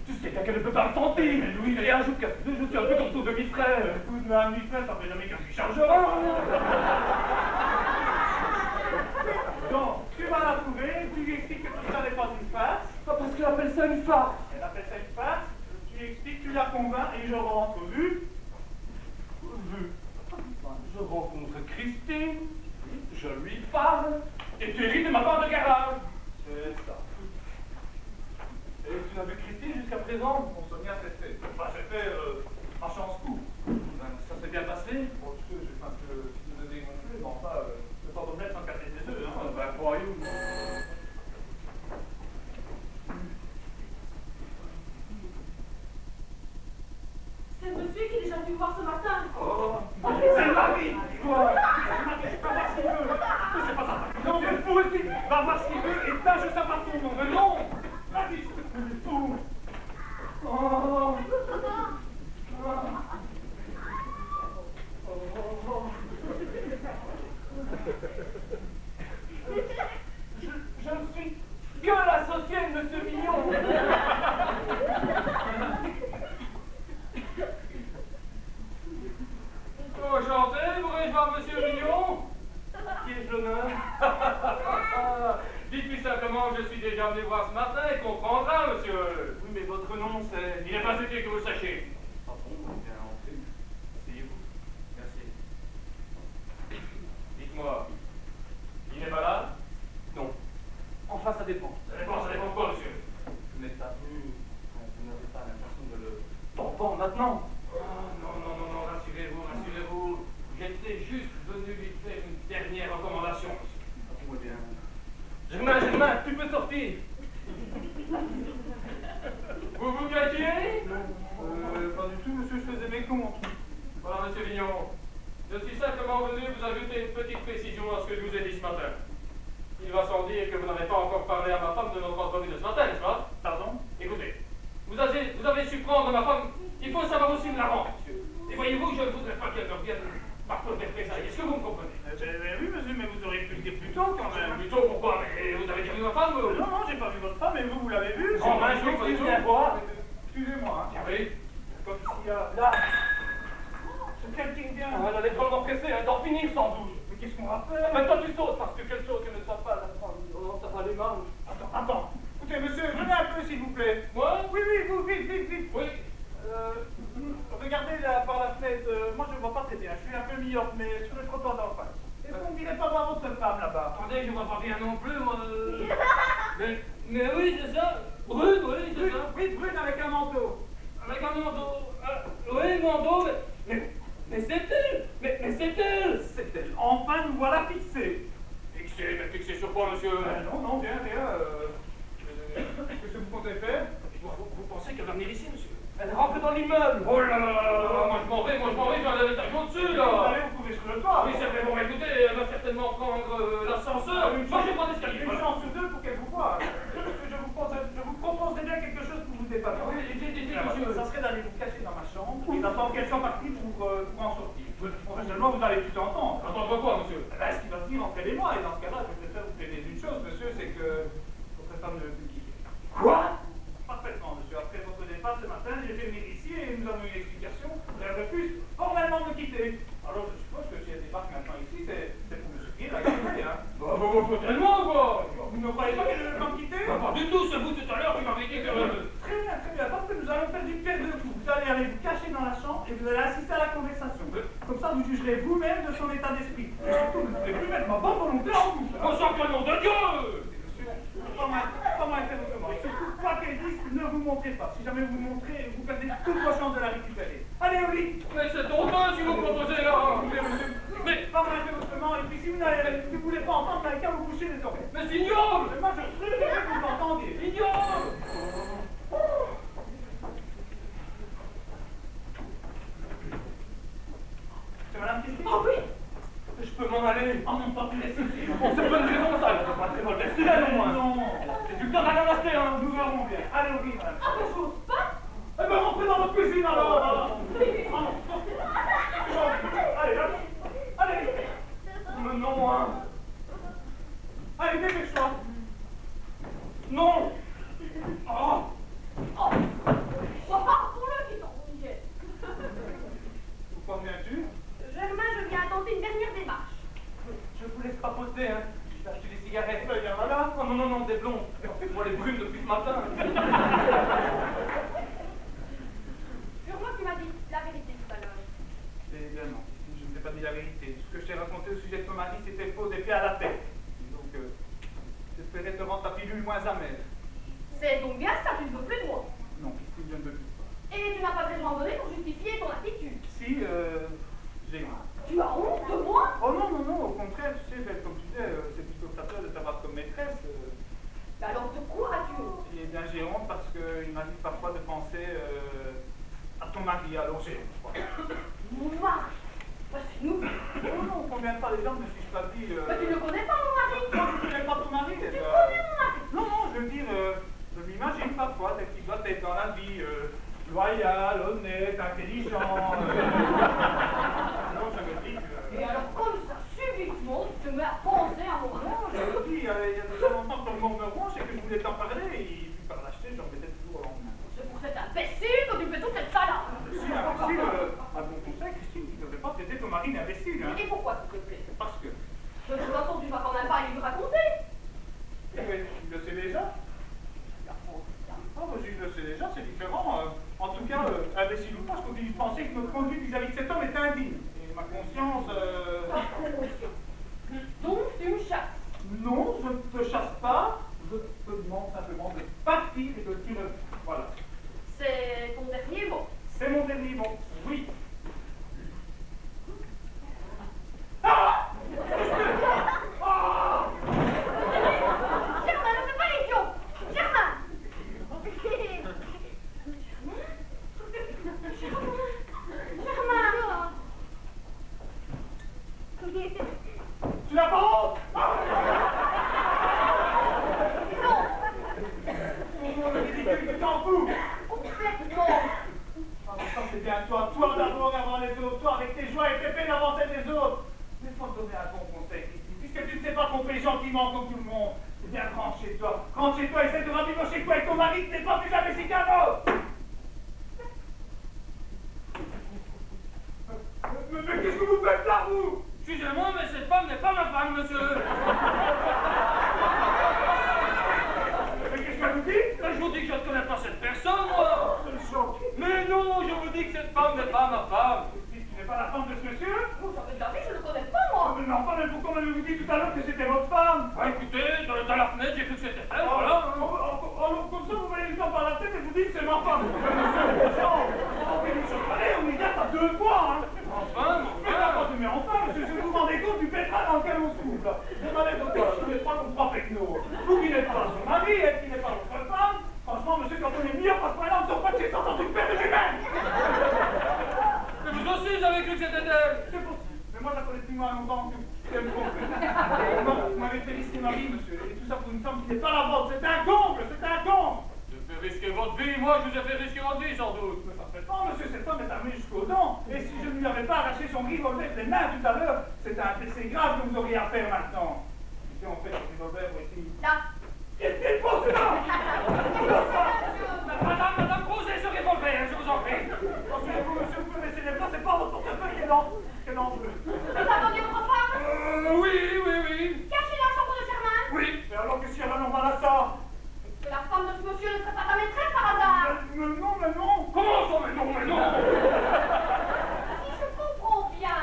S2: tu sais
S3: quelqu'un qu'elle ne peut pas me tenter.
S2: Mais Louis,
S3: Et un jour, je suis un peu comme ton demi-frère.
S2: Écoute, ma demi-frère, ça fait jamais qu'un qui chargera. Donc, tu vas la trouver, tu lui expliques que tout ça n'est pas une farce.
S3: Pas parce qu'elle appelle ça une farce.
S2: Elle appelle ça une farce, tu lui expliques, tu la convaincs et je rentre vu.
S3: Je rencontre Christine, je lui parle, et tu hérites de ma part de garage.
S2: C'est ça.
S3: Et tu n'as vu Christine jusqu'à présent?
S2: Bon, Sonia, c'est fait. Enfin, c'est fait à chance coup.
S3: Ça s'est bien passé?
S2: Bon, tu sais, j'ai pas que tu me dégonfler, mais enfin, le temps d'omelette sans casser des œufs, hein.
S3: Ben, croyez-vous.
S4: C'est le monsieur qui est déjà venu voir ce matin.
S3: Oh,
S2: C'est Marie! Quoi? C'est pas voir ce qu'il veut! C'est pas ça! Non, mais fou aussi! Va voir ce qu'il veut et tâche sa part son nom! Mais non! Vas-y, fou!
S3: oh. Je ne suis que l'associé de M. Mignon. Enchanté, pourrais-je voir M. Mignon? Qui est l'honneur? Dites-lui simplement que je suis déjà venu voir ce matin et comprendra, monsieur.
S2: Oui, mais votre nom, c'est...
S3: Il n'est pas utile que vous le sachiez.
S2: Ah bon, bien, entrez. Asseyez-vous.
S3: Merci. Dites-moi, il n'est pas là?
S2: Non. Enfin, ça dépend.
S3: Ça dépend de quoi, monsieur?
S2: Vous n'êtes pas venu... Vous n'avez pas l'impression de le... T'entends maintenant?
S3: Non, rassurez-vous. J'étais juste venu lui faire une dernière recommandation, monsieur.
S2: Ah, tout va bien.
S3: Germain, tu peux sortir. Vous vous gâtiez?
S2: Pas du tout, monsieur, je faisais mes comptes.
S3: Voilà, monsieur Vignon. Je suis simplement venu vous ajouter une petite précision à ce que je vous ai dit ce matin. Il va sans dire que vous n'avez pas encore parlé à ma femme de notre entrevue de ce matin, n'est-ce pas?
S2: Pardon?
S3: Écoutez, vous avez su prendre ma femme. Il faut savoir aussi me la rendre, monsieur. Et voyez-vous, je ne voudrais pas qu'elle me revienne par peur des représailles. Est-ce que vous me comprenez?
S2: Oui, monsieur, mais vous auriez pu le dire plus tôt, quand même.
S3: Plutôt pourquoi? Mais vous avez déjà vu ma femme, vous?
S2: Non, j'ai pas vu votre femme, mais vous l'avez vue.
S3: Non, ben, je vous viens voir.
S2: Excusez-moi, hein.
S3: Oui.
S2: Comme s'il y a... Là. C'est quelqu'un qui vient.
S3: Elle a des problèmes pressés, elle doit finir sans doute.
S2: Mais qu'est-ce qu'on va faire?
S3: Mais toi tu sautes parce que quelle chose qu'elle ne soit pas la femme. Oh, t'as pas les mains.
S2: Attends. Écoutez, monsieur, venez un peu, s'il vous plaît.
S3: Moi?
S2: Oui, vous, vite.
S3: Oui.
S2: Regardez là, par la fenêtre. Moi, je ne vois pas très bien. Je suis un peu myope, mais sur le trottoir d'en face. Est-ce qu'on ne dirait pas voir votre femme là-bas?
S3: Attendez, je vois pas bien non plus, moi. Mais oui, c'est ça. Brune, oui, c'est ça.
S2: Oui, brune avec un manteau.
S3: Avec un manteau. Oui, manteau, mais c'est elle. Mais c'est elle.
S2: C'est elle. Enfin, nous voilà fixés.
S3: Fixé sur quoi, monsieur?
S2: Non, bien. Qu'est-ce que vous comptez faire?
S3: Vous pensez qu'elle va venir ici, monsieur? Elle rentre dans l'immeuble. Oh là là. Moi je m'en vais, j'ai un avertissement dessus,
S2: Vous
S3: là.
S2: allez vous trouver sur le toit.
S3: Oui, c'est vrai, bon, écoutez, elle va certainement prendre l'ascenseur. Moi, je vais prendre l'escalier.
S2: Une chance sur deux pour qu'elle vous voie. Je vous proposerais bien quelque chose pour vous dépanner.
S3: Oui, dites, monsieur.
S2: Ça serait d'aller vous cacher dans ma chambre et d'attendre qu'elle soit partie pour en sortir. Seulement, vous allez tout entendre.
S3: Attendre quoi, monsieur?
S2: Ce qui va se dire entre elle et moi. Et dans ce cas-là, je préfère vous prévenir d'une chose, monsieur, c'est que votre femme ne veut plus quitter.
S3: Quoi?
S2: Parfaitement, monsieur. Après votre départ ce matin, j'ai fait venir ici et nous avons eu une explication. Elle refuse formellement de me quitter. Alors, je suppose que si elle débarque maintenant ici, c'est pour me supplier la quitter, hein.
S3: Vous tellement, quoi?
S2: Vous ne croyez pas qu'elle veut me quitter?
S3: Pas du tout, c'est vous tout à l'heure qui m'avez dit que...
S2: Très bien. Parfait, nous allons faire du pierre de coups. Vous allez aller vous cacher dans la chambre et vous allez assister à la conversation. Comme ça, vous jugerez vous-même de son état d'esprit. Et surtout, vous ne pourrez plus mettre ma bonne volonté en vous.
S3: On sent que le nom de Dieu!
S2: Comment faire autrement? Et surtout, quoi qu'elle dise, ne vous montrez pas. Si jamais vous vous montrez, vous perdez toutes vos chances de la récupérer. Allez au lit!
S3: Mais c'est honteux si vous proposez là!
S2: Mais comment faire autrement? Et puis si vous ne voulez pas entendre, vous n'avez qu'à vous boucher les oreilles.
S3: Mais c'est ignoble!
S2: Mais moi, je préfère que vous entendiez.
S3: Ignoble!
S2: C'est Madame Christine?
S4: Oh oui.
S3: Je peux m'en aller.
S2: Oh non, pas plus laisser.
S3: Bon, c'est pas une raison, ça. Elle n'a pas très mal versé, elle, au moins.
S2: Non.
S3: C'est du temps à la ramasser, hein.
S2: Nous verrons bien. Allez au lit, madame.
S4: Ah, mais j'ose pas.
S2: Eh ben, rentrez dans votre cuisine, alors.
S4: Oui.
S2: Ah non. Allez, là. Allez.
S3: Mais non, hein.
S2: Allez, dépêche-toi.
S3: Non. Oh.
S4: abandonné pour justifier ton attitude.
S2: Si, j'ai...
S4: Tu as honte de moi?
S2: Oh non, non, non, au contraire, tu sais, belle, comme tu disais, c'est plutôt flatteur de t'avoir comme maîtresse.
S4: Mais alors de quoi as-tu honte?
S2: Eh bien, j'ai honte parce qu'il m'arrive parfois de penser à ton mari, alors j'ai honte. Voilà.
S4: Mon mari? Bah, c'est nous.
S2: Oh non, combien de fois les gens ne me suis pas dit...
S4: Mais tu ne connais pas mon mari?
S2: Non, je ne connais pas ton mari.
S4: Tu connais mon mari?
S2: Non, non, je veux dire, je m'imagine parfois tel qu'il doit être dans la vie, loyal, honnête, intelligent. Non, je me dis que...
S4: Et alors comme ça, subitement, tu te mets à penser à mon mari?
S2: Non, je me dis, il y a déjà longtemps que ton monde me ronge et que je voulais t'en parler, et puis par l'acheter, j'en mettais toujours au lendemain.
S4: C'est pour cet imbécile que tu fais toute cette salade.
S2: Si, imbécile, un bon conseil, Christine, tu ne devrais pas traiter ton mari d'imbécile, hein.
S4: Et pourquoi, s'il te plaît?
S2: Parce que...
S4: De toute façon, tu vas quand même pas lui raconter.
S2: Eh bien, tu le sais déjà. Oh, mais je le sais déjà, c'est différent. En tout cas, imbécile ou pas, je continue de penser que notre conduite vis-à-vis de cet homme est indigne. Et ma conscience...
S4: Ta conscience. Donc, tu me chasses.
S2: Non, je ne te chasse pas. Je te demande simplement de partir et de tirer. Voilà.
S4: C'est ton dernier mot.
S2: C'est mon dernier mot. Oui. Ah! Ah!
S4: Germain, ne fais pas l'idiot. Germain. Germain.
S2: Tu n'as pas honte?
S4: Non.
S2: Oh, le ridicule que t'en fous!
S4: Complètement.
S2: Ah, mais ça, c'est bien toi. Toi d'abord avant les autres. Toi avec tes joies et tes peines avant celles des autres. Mais faut te donner un bon conseil, Christine. Puisque tu ne sais pas qu'on fait gentiment comme tout le monde. Eh bien, rentre chez toi. Rentre chez toi, essaie de revivre chez toi avec ton mari qui n'est pas plus imbécile qu'un autre. Mais qu'est-ce que vous faites là, vous?
S3: Excusez-moi, mais cette femme n'est pas ma femme, monsieur.
S2: Mais qu'est-ce que vous dites?
S3: Mais je vous dis que je ne connais pas cette personne, moi. Mais non, je vous dis que cette femme n'est pas ma femme.
S2: Tu n'es pas la femme de ce monsieur?
S4: Vous savez, David, je ne le connais pas, moi.
S2: Mais non, mais pourquoi m'avez-vous dit tout à l'heure que c'était votre femme?
S3: Bah, écoutez, dans la fenêtre, j'ai cru que c'était elle, voilà.
S2: Comme ça, vous voyez le temps par la tête et vous dites c'est ma femme. On y gâte à deux fois, hein.
S3: Enfin,
S2: Mais enfin, monsieur, je vous rendez compte du pétrin dans lequel on se trouve, là. Demandez pourquoi je ne pas comme trois pecnos. Vous qui n'êtes pas son mari, elle qui n'est pas votre femme. Franchement, monsieur, quand on est mieux, parce qu'on ne sort pas de chez sort dans une paire de jumelles.
S3: mais vous aussi, vous avez cru que c'était elle.
S2: C'est possible. Mais moi, je la connais depuis moins longtemps que vous. C'est me tromper. Vous m'avez fait risquer ma vie, monsieur. Et tout ça pour une femme qui n'est pas la vôtre. C'est un comble, c'est un comble.
S3: Je fais risquer votre vie, moi, je vous ai fait risquer votre vie, sans doute.
S2: Mais ça fait pas, monsieur, cette femme est armée jusqu'aux dents. Et si je ne lui avais pas arraché son revolver des mains tout à l'heure, c'est un décès grave que vous auriez à faire maintenant. Ici, on fait le revolver ici.
S4: Là.
S2: Qu'est-ce qu'il faut, là?
S3: Madame, posez ce revolver, je vous en prie.
S2: Monsieur, vous pouvez laisser les bras, c'est pas votre portefeuille qui est dans le feu.
S4: Vous attendiez votre femme?
S3: Oui.
S4: Cachez la chambre de Germain.
S3: Oui.
S2: Mais alors que si elle va à ça?
S4: Que la femme de ce monsieur ne serait pas ta maîtresse par hasard.
S2: Mais non.
S3: Comment ça, mais non.
S4: Si je comprends bien.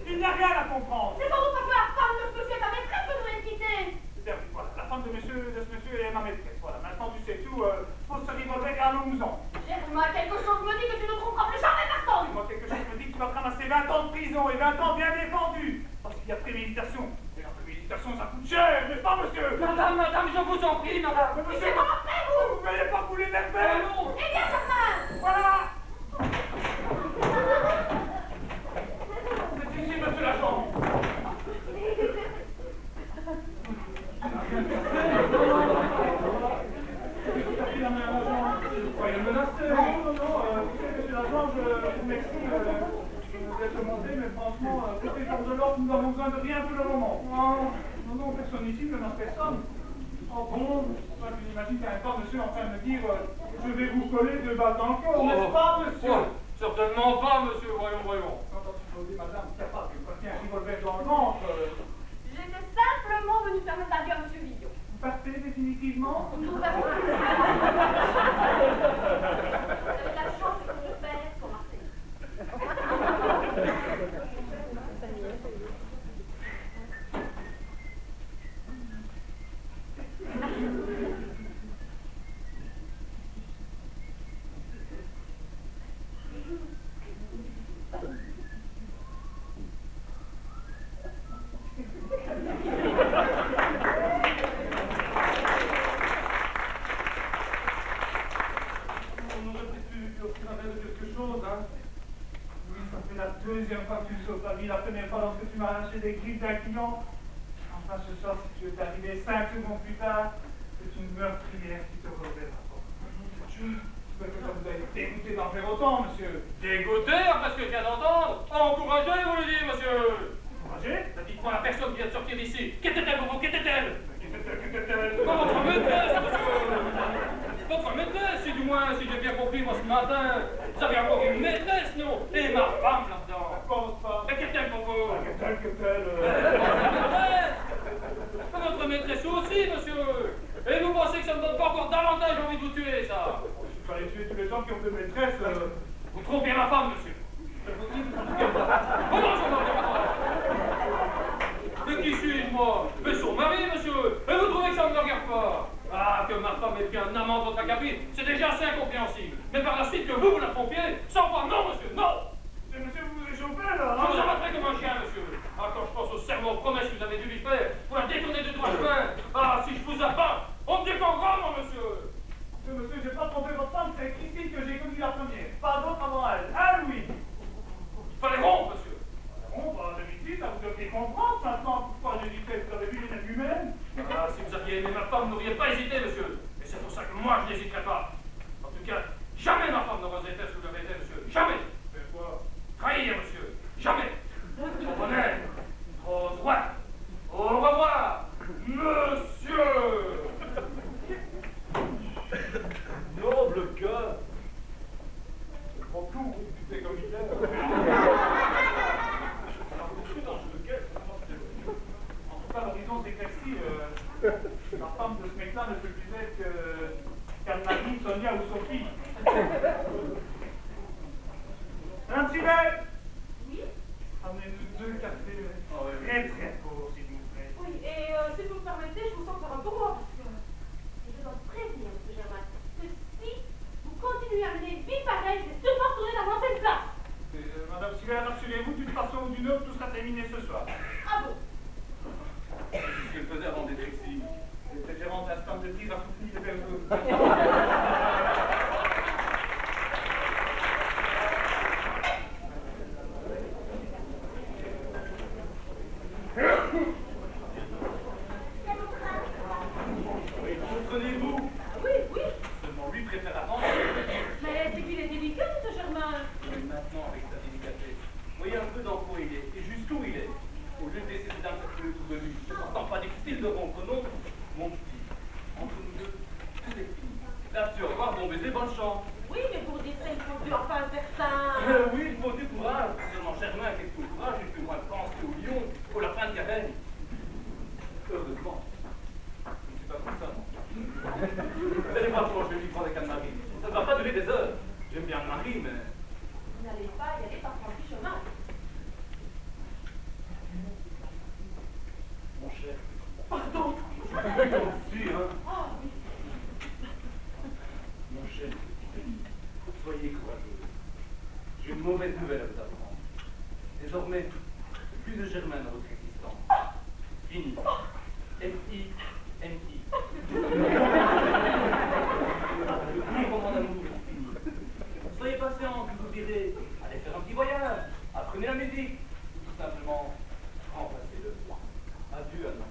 S2: Il n'y a rien à comprendre.
S4: C'est sans doute parce que la femme de ce monsieur est ta maîtresse que vous voulez me quitter.
S2: C'est-à-dire, voilà, la femme de ce monsieur est ma maîtresse. Voilà, maintenant tu sais tout, pose ce revolver et allons-nous-en.
S4: Germain, quelque chose me dit que tu ne tromperas plus jamais personne.
S2: Moi, quelque chose me dit que tu vas te ramasser 20 ans de prison et 20 ans bien défendus. Parce qu'il y a préméditation. Et la préméditation, ça coûte cher, n'est-ce pas, monsieur?
S3: Madame, je vous en prie, madame.
S2: Mais monsieur,
S4: C'est pas fait, vous.
S2: vous ne voyez pas couler des fers.
S3: Non.
S4: Eh bien, Germain.
S2: Voilà. C'est ici, monsieur l'agent. Il a mis un agent. Soyez menacé. Non. Monsieur l'agent, je vous m'excuse. Vous êtes demandé, mais franchement, côté jour de l'ordre, nous avons besoin de rien pour le moment. Non, personne ici, ne menace personne. Oh bon, moi je m'imagine qu'il y a un temps, monsieur, en train de me dire je vais vous coller 2 balles dans le corps, n'est-ce pas, monsieur?
S3: Certainement pas, monsieur, voyons.
S2: Attendez, madame, capable de passer un revolver dans le ventre.
S4: J'étais simplement venu permettre la vie à monsieur Villon.
S2: Vous partez définitivement?
S4: Nous avons Vous avez la chance que mon père soit Marseille.
S2: tu rappelles de quelque chose, hein? Oui, ça fait la deuxième fois que tu sauves ta vie, la première fois lorsque tu m'as arraché des griffes d'un client. Enfin, ce soir, si tu es arrivé 5 secondes plus tard, c'est une meurtrière qui te revêt la porte. Ça vous a dégoûté d'en faire autant, monsieur.
S3: Dégoûté, après ce que je viens d'entendre? Encouragé, vous le dites, monsieur.
S2: Encouragé?
S3: Dites-moi la personne qui vient de sortir d'ici. Qu'était-elle pour vous? Qu'était-elle?
S2: Qu'était-elle?
S3: Votre maîtresse, monsieur. Votre maîtresse, si du moins, si j'ai bien compris, moi, ce matin, vous avez encore une maîtresse, non? Et ma femme, là-dedans.
S2: Pense pas.
S3: Mais qu'est-elle pour vous?
S2: Qu'est-elle?
S3: Votre maîtresse aussi, monsieur. Et vous pensez que ça me donne pas encore davantage envie de vous tuer, ça?
S2: Il fallait tuer tous les gens qui ont de maîtresse.
S3: Vous trompez ma femme, monsieur. Je vous dis, vous trompez ma femme. Oh non, je n'en reviens pas. De qui suis-je, moi? Mais son mari, monsieur. Et vous trouvez que ça ne me regarde pas? Ah, que ma femme ait pris un amant de votre acabit, c'est déjà assez incompréhensible. Mais par la suite, que vous la trompiez, sans moi, non, monsieur, non!
S2: Mais monsieur, vous vous échauffez, là,
S3: Je vous
S2: hein?
S3: abattrai comme un chien, monsieur. Ah, quand je pense aux serments promesses que vous avez dû lui faire, pour la détourner de droit chemin. Ah, si je vous abats, on me défendra, moi, monsieur.
S2: Monsieur, j'ai pas trompé votre femme, c'est Christine que j'ai connue la première. Pas d'autre avant elle. Ah oui!
S3: Il fallait rompre, monsieur.
S2: Bon, bah, d'habitude, ça vous devriez comprendre maintenant pourquoi j'hésitais. Vous avez vu les êtres humaines?
S3: Ah, si vous aviez aimé ma femme, vous n'auriez pas hésité, monsieur. Et c'est pour ça que moi, je n'hésiterai pas. En tout cas, jamais ma femme n'aurait été ce que vous l'avez été, monsieur. Jamais.
S2: C'est quoi?
S3: Trahir, monsieur. Jamais. Comprenez? Au revoir. Au revoir, monsieur.
S1: Noble cœur.
S2: Je prends tout, tu sais comme il est. En tout cas, l'horizon s'éclaircit. La femme de ce mec-là ne peut plus être qu'Anne-Marie, Sonia ou Sophie. Madame Sibelle,
S4: Oui?
S2: amenez-nous 2 cafés très très beaux, s'il vous plaît.
S4: Oui, et si vous me permettez, je vous sens faire un pour moi, parce que je dois prévenir, M. Germain, que si vous continuez à mener une vie pareille, je vais sûrement retourner dans l'ancienne place.
S2: Madame Sibelle, rassurez-vous, d'une façon ou d'une autre, tout sera terminé ce soir.
S4: Ah bon?
S1: Qu'est-ce qu'elle faisait avant d'être ici?
S2: Cette gérante d'instant de tir a soutenu les verres.
S1: Comprenez-vous?
S4: Oui, oui.
S1: Seulement lui préfère attendre.
S4: Mais c'est qu'il est délicat, M. Germain.
S1: Mais maintenant, avec sa délicatesse, voyez un peu dans quoi il est et jusqu'où il est. Au lieu de laisser cette dame circuler autour de lui, c'est pourtant pas difficile de rompre, non? Mon petit, entre nous deux, tout est fini. Là, tu vas voir, bon baiser, bonne chance.
S4: Oui, mais pour dire ça, il faut du enfin faire ça.
S1: Oui, il faut du courage. Seulement Germain, qu'est-ce que le courage? Il fait moins de pense qu'au lion, au lapin de Garenne. Heureusement. Je ne suis pas comme ça, moi. Vous allez voir comment je vais lui prendre avec Anne-Marie. Ça ne va pas durer des heures. J'aime bien Anne-Marie, mais...
S4: Vous n'allez pas y aller par un petit chemin.
S1: Mon cher.
S4: Pardon.
S1: Si, hein.
S4: Ah oui.
S1: Mon cher. Soyez courageux. J'ai une mauvaise nouvelle à vous apprendre. Désormais, plus de Germain dans votre existence. Fini. F-I-N-I. Le plus grand amour est fini. Soyez patient, que vous direz. Allez faire un petit voyage. Apprenez la musique. Ou tout simplement, remplacez-le. Adieu, Anna.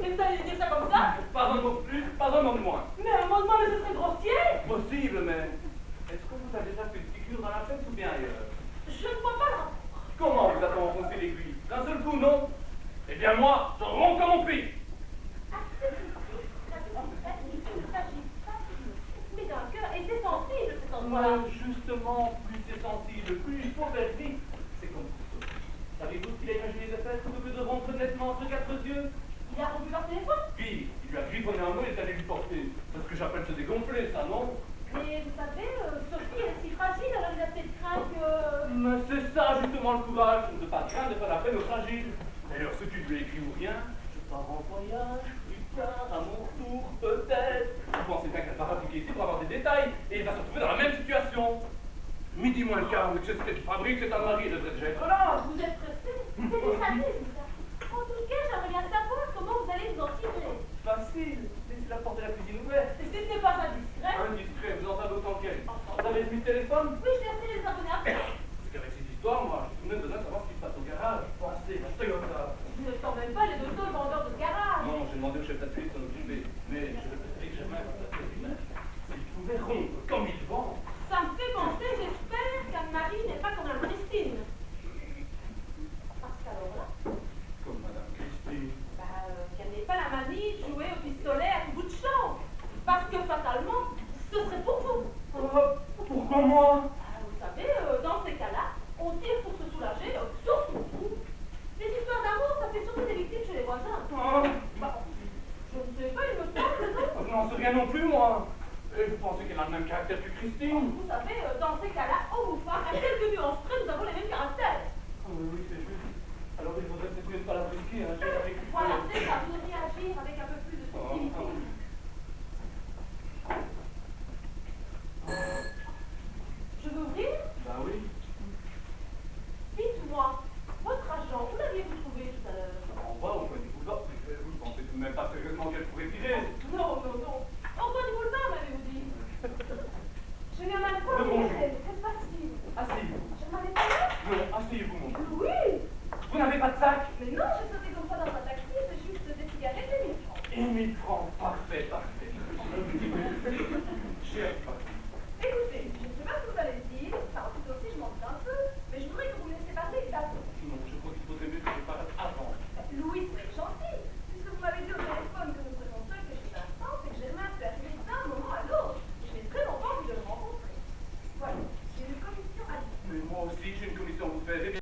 S4: Et vous allez dire ça comme ça?
S1: Pas un mot de plus, pas un mot de moins.
S4: Mais un mot de moi, mais ce serait grossier.
S1: Possible, mais est-ce que vous avez déjà fait une figure dans la tête ou bien ailleurs?
S4: Je ne vois pas là.
S1: Comment vous a-t-on enfoncé l'aiguille? D'un seul coup, non? Eh bien moi, je romps comme on prie.
S4: Mais d'un cœur, et c'est sensible cet endroit-là.
S1: Justement, plus c'est sensible, plus il faut faire vite. C'est comme Rousseau. Savez-vous ce qu'il a imaginé de faire plutôt que de rompre nettement entre 4 yeux?
S4: Il a rompu leur téléphone.
S1: Pire, il lui a griffonné un mot et est allé lui porter. C'est ce que j'appelle se dégonfler, ça, non?
S4: Mais vous savez, Sophie est si fragile, alors il a peut-être craint que...
S1: Mais c'est ça, justement, le courage. De ne pas craindre, de faire la peine aux fragiles. D'ailleurs, si tu lui as écrit ou rien, je pars en voyage, plus tard, à mon tour, peut-être. Vous pensez bien qu'elle va rappliquer ici pour avoir des détails, et il va se retrouver dans la même situation. Midi moins le quart, avec ce que tu fabriques, c'est Anne-Marie, elle devrait déjà être là.
S4: Vous êtes pressé. C'est du sadisme, ça. En tout cas, j'aimerais bien savoir comment vous allez vous en tirer.
S1: Facile, laissez-la
S3: porte de la cuisine ouverte.
S4: Et si ce n'est pas indiscret?
S3: Indiscret, vous entendez autant qu'elle. Vous avez mis le téléphone?
S4: Oui, je l'ai retiré les abonnés après.
S3: C'est qu'avec cette histoire, moi, j'ai tout de même besoin de savoir ce qui se passe au garage. Pensez, la Toyota.
S4: Je ne sens même pas les deux taux vendeurs de garage.
S3: Non, j'ai demandé au chef d'atelier de s'en occuper. Mais je vais peut-être que Germain va s'appeler lui-même. S'il pouvait rompre comme il vend.
S4: Ça me fait penser, j'espère, qu'Anne-Marie n'est pas comme Mme Christine. Parce qu'alors là,
S3: Comme Madame Christine.
S4: qu'elle n'ait pas la manie de jouer au pistolet à tout bout de champ. Parce que fatalement, ce serait pour vous.
S3: Pourquoi moi?
S4: Vous savez, dans ces cas-là, on tire pour se soulager, sauf pour vous. Les histoires d'amour, ça fait surtout des victimes chez les voisins. Je ne sais pas, il me semble, non?
S3: Je n'en sais rien non plus, moi. Et vous pensez qu'elle a le même caractère que Christine?
S4: Vous savez, dans ces cas-là, homme ou femme, à quelques nuances près, nous avons les mêmes caractères.
S3: Oui, c'est juste. Alors il faudrait peut-être mieux pas la brusquer, hein. Avec...
S4: Voilà, c'est ça, vous devriez agir avec un peu plus de subtilité. Je veux ouvrir?
S3: Bah oui.
S4: Dites-moi, votre agent, où l'aviez-vous trouvé tout à l'heure?
S3: En bas, au coin du boulevard. Vous pensez tout de même pas sérieusement qu'elle pourrait tirer?
S4: Non, non, non. Encore du boulevard, m'avez-vous dit? Je viens mal voir,
S3: Bonjour.
S4: que se passe-t-il?
S3: Asseyez-vous.
S4: Je m'avais pas là?
S3: Non, asseyez-vous, mon gars.
S4: Oui!
S3: Vous n'avez pas de sac?
S4: Mais non, j'ai sauté comme ça dans un taxi, c'est juste des cigarettes et 1000 francs.
S3: Et 1000 francs. Parfait, parfait. Cher patron.
S4: Écoutez, je ne sais pas ce que vous allez dire, enfin, plutôt si je m'en doute un peu, mais je voudrais que vous me laissiez parler d'abord.
S3: Non, je crois qu'il faudrait mieux que je parle avant.
S4: Louis, c'est gentil, puisque vous m'avez dit au téléphone que nous serions seuls quelques instants, c'est que Germain peut arriver d'un moment à l'autre. J'ai très longtemps envie de le rencontrer. Voilà, j'ai une commission à dire.
S3: Mais moi aussi, j'ai une commission à vous faire. Eh bien,